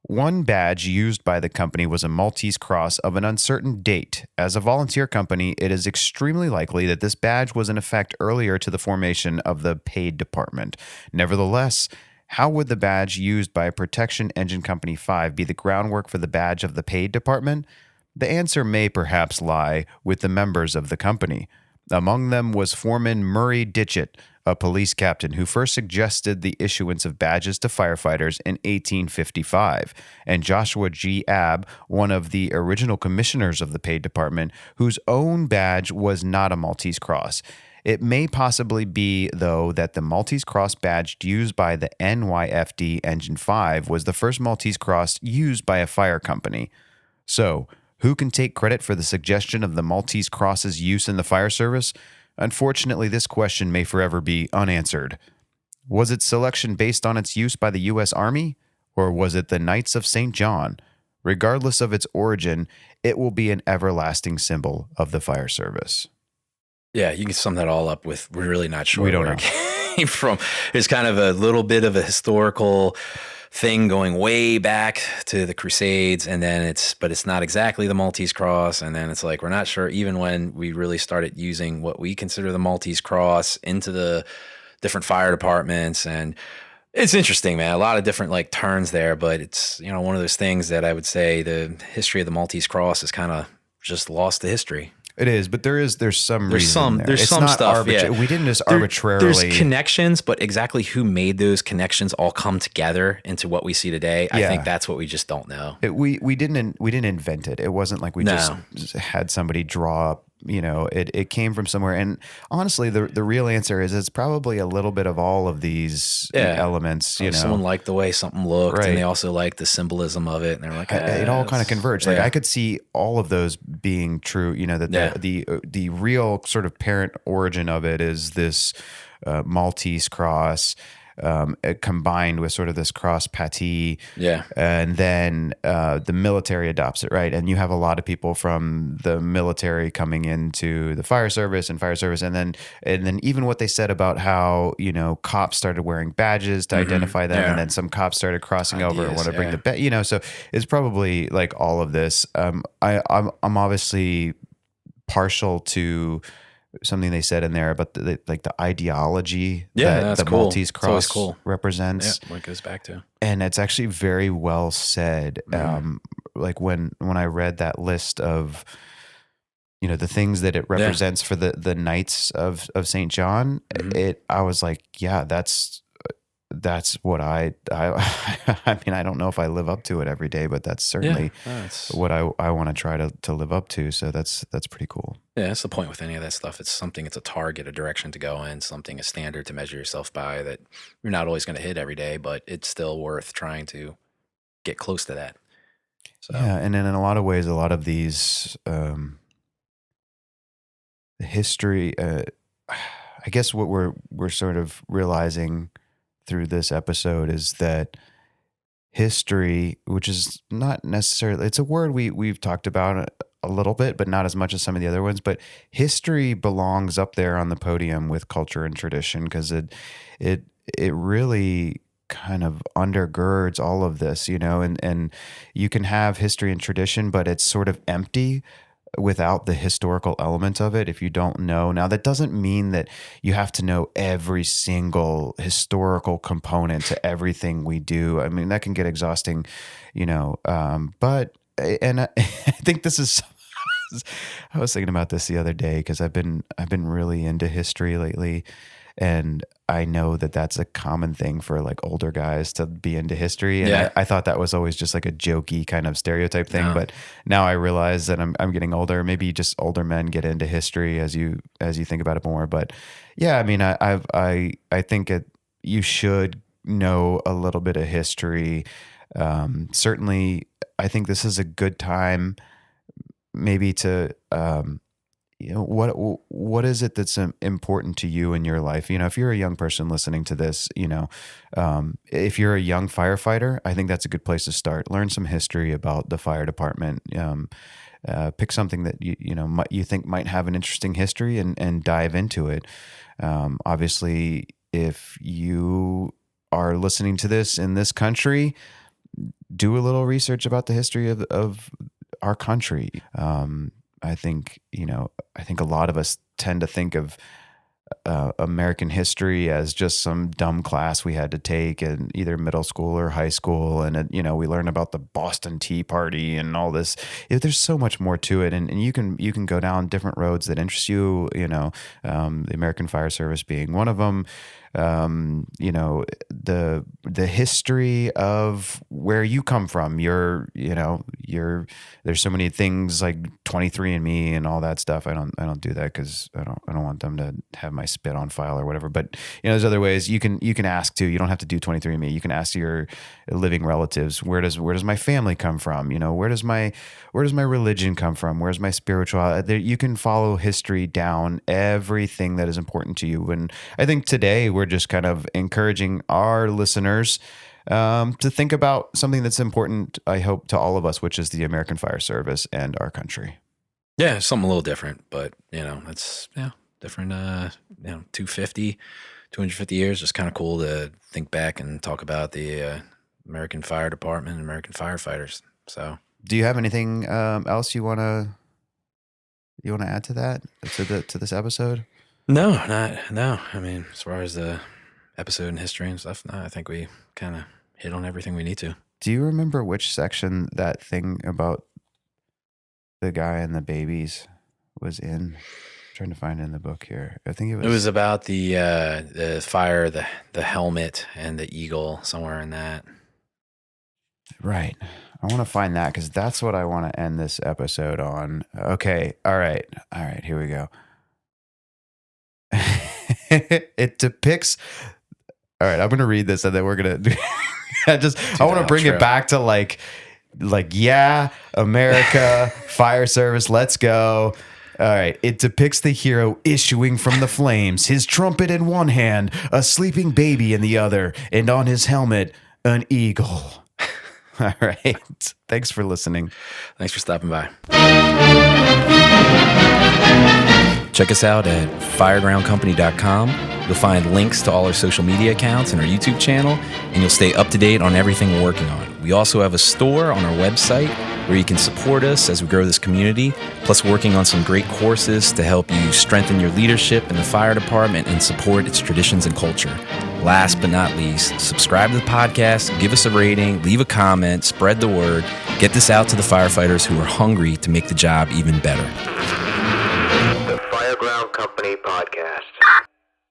One badge used by the company was a Maltese Cross of an uncertain date. As a volunteer company, it is extremely likely that this badge was in effect earlier to the formation of the paid department. Nevertheless, how would the badge used by Protection Engine Company 5 be the groundwork for the badge of the paid department? The answer may perhaps lie with the members of the company. Among them was Foreman Murray Ditchett, a police captain who first suggested the issuance of badges to firefighters in 1855, and Joshua G. Abb, one of the original commissioners of the paid department, whose own badge was not a Maltese Cross. It may possibly be, though, that the Maltese Cross badge used by the NYFD Engine 5 was the first Maltese Cross used by a fire company. So, who can take credit for the suggestion of the Maltese Cross's use in the fire service? Unfortunately, this question may forever be unanswered. Was its selection based on its use by the U.S. Army, or was it the Knights of St. John? Regardless of its origin, it will be an everlasting symbol of the fire service. Yeah, you can sum that all up with we're really not sure We don't where know. it came from. It's kind of a little bit of a historical thing going way back to the Crusades, and then it's not exactly the Maltese Cross, and then it's like we're not sure even when we really started using what we consider the Maltese Cross into the different fire departments. And it's interesting, man, a lot of different like turns there, but it's, you know, one of those things that I would say the history of the Maltese Cross is kind of just lost to history. It is, but there's some reason there. There's It's some not stuff. Yeah. We didn't just arbitrarily. There's connections, but exactly who made those connections all come together into what we see today. I think that's what we just don't know. We didn't invent it. It wasn't like we just had somebody draw up. You know, it came from somewhere. And honestly, the real answer is it's probably a little bit of all of these elements. You know, someone liked the way something looked, Right. and they also liked the symbolism of it, and they're like, it all kind of converged. Like yeah. I could see all of those being true. You know, that the real sort of parent origin of it is this Maltese Cross. Combined with sort of this cross patty, and then the military adopts it, right? And you have a lot of people from the military coming into the fire service, and then even what they said about how, you know, cops started wearing badges to identify them, and then some cops started crossing over and want to bring the badge. You know, so it's probably like all of this. I'm obviously partial to something they said in there about the ideology that the cool. Maltese Cross represents. Yeah, what it goes back to. And it's actually very well said. Like when I read that list of, you know, the things that it represents for the Knights of St. John, I was like, yeah, that's what I mean, I don't know if I live up to it every day, but that's certainly what I want to try to live up to. So that's pretty cool. Yeah, that's the point with any of that stuff. It's a target, a direction to go in, a standard to measure yourself by that you're not always going to hit every day, but it's still worth trying to get close to that. So. Yeah, and then in a lot of ways, a lot of these history, I guess what we're sort of realizing through this episode is that history, which is not necessarily, it's a word we've talked about a little bit, but not as much as some of the other ones, but history belongs up there on the podium with culture and tradition, because it really kind of undergirds all of this, you know, and you can have history and tradition, but it's sort of empty without the historical element of it. If you don't know, now that doesn't mean that you have to know every single historical component to everything we do. I mean, that can get exhausting, you know, but I think this is, I was thinking about this the other day because I've been really into history lately, and I know that that's a common thing for like older guys to be into history. And I thought that was always just like a jokey kind of stereotype thing. But now I realize that I'm getting older. Maybe just older men get into history as you think about it more. But yeah, I mean, I think you should know a little bit of history. Certainly, I think this is a good time maybe to, you know, what is it that's important to you in your life? You know, if you're a young person listening to this, you know, if you're a young firefighter, I think that's a good place to start. Learn some history about the fire department. Pick something that you think might have an interesting history and dive into it. Obviously, if you are listening to this in this country, do a little research about the history of our country. I think a lot of us tend to think of American history as just some dumb class we had to take in either middle school or high school. And, we learned about the Boston Tea Party and all this. There's so much more to it. And you can go down different roads that interest you, the American Fire Service being one of them. The history of where you come from, there's so many things like 23andMe and all that stuff. I don't do that because I don't want them to have my spit on file or whatever. But there's other ways you can ask too. You don't have to do 23andMe. You can ask your living relatives, where does my family come from? Where does my religion come from? Where's my spirituality? You can follow history down, everything that is important to you. And I think today we're just kind of encouraging our listeners to think about something that's important, I hope, to all of us, which is the American Fire Service and our country. Yeah, something a little different, but it's different. 250 years, just kind of cool to think back and talk about the American Fire Department and American firefighters. So, do you have anything else you want to add to that, to this episode? No. I mean, as far as the episode and history and stuff, no, I think we kind of hit on everything we need to. Do you remember which section that thing about the guy and the babies was in? I'm trying to find it in the book here. I think it was about the fire, the helmet, and the eagle, somewhere in that. Right. I want to find that because that's what I want to end this episode on. Okay. All right. Here we go. It depicts. All right, I'm going to read this and then we're going to. I want to bring it back to like, yeah, America, fire service, let's go. All right. It depicts the hero issuing from the flames, his trumpet in one hand, a sleeping baby in the other, and on his helmet, an eagle. All right. Thanks for listening. Thanks for stopping by. Check us out at firegroundcompany.com. You'll find links to all our social media accounts and our YouTube channel, and you'll stay up to date on everything we're working on. We also have a store on our website where you can support us as we grow this community, plus working on some great courses to help you strengthen your leadership in the fire department and support its traditions and culture. Last but not least, subscribe to the podcast, give us a rating, leave a comment, spread the word, get this out to the firefighters who are hungry to make the job even better. The Fireground Company Podcast.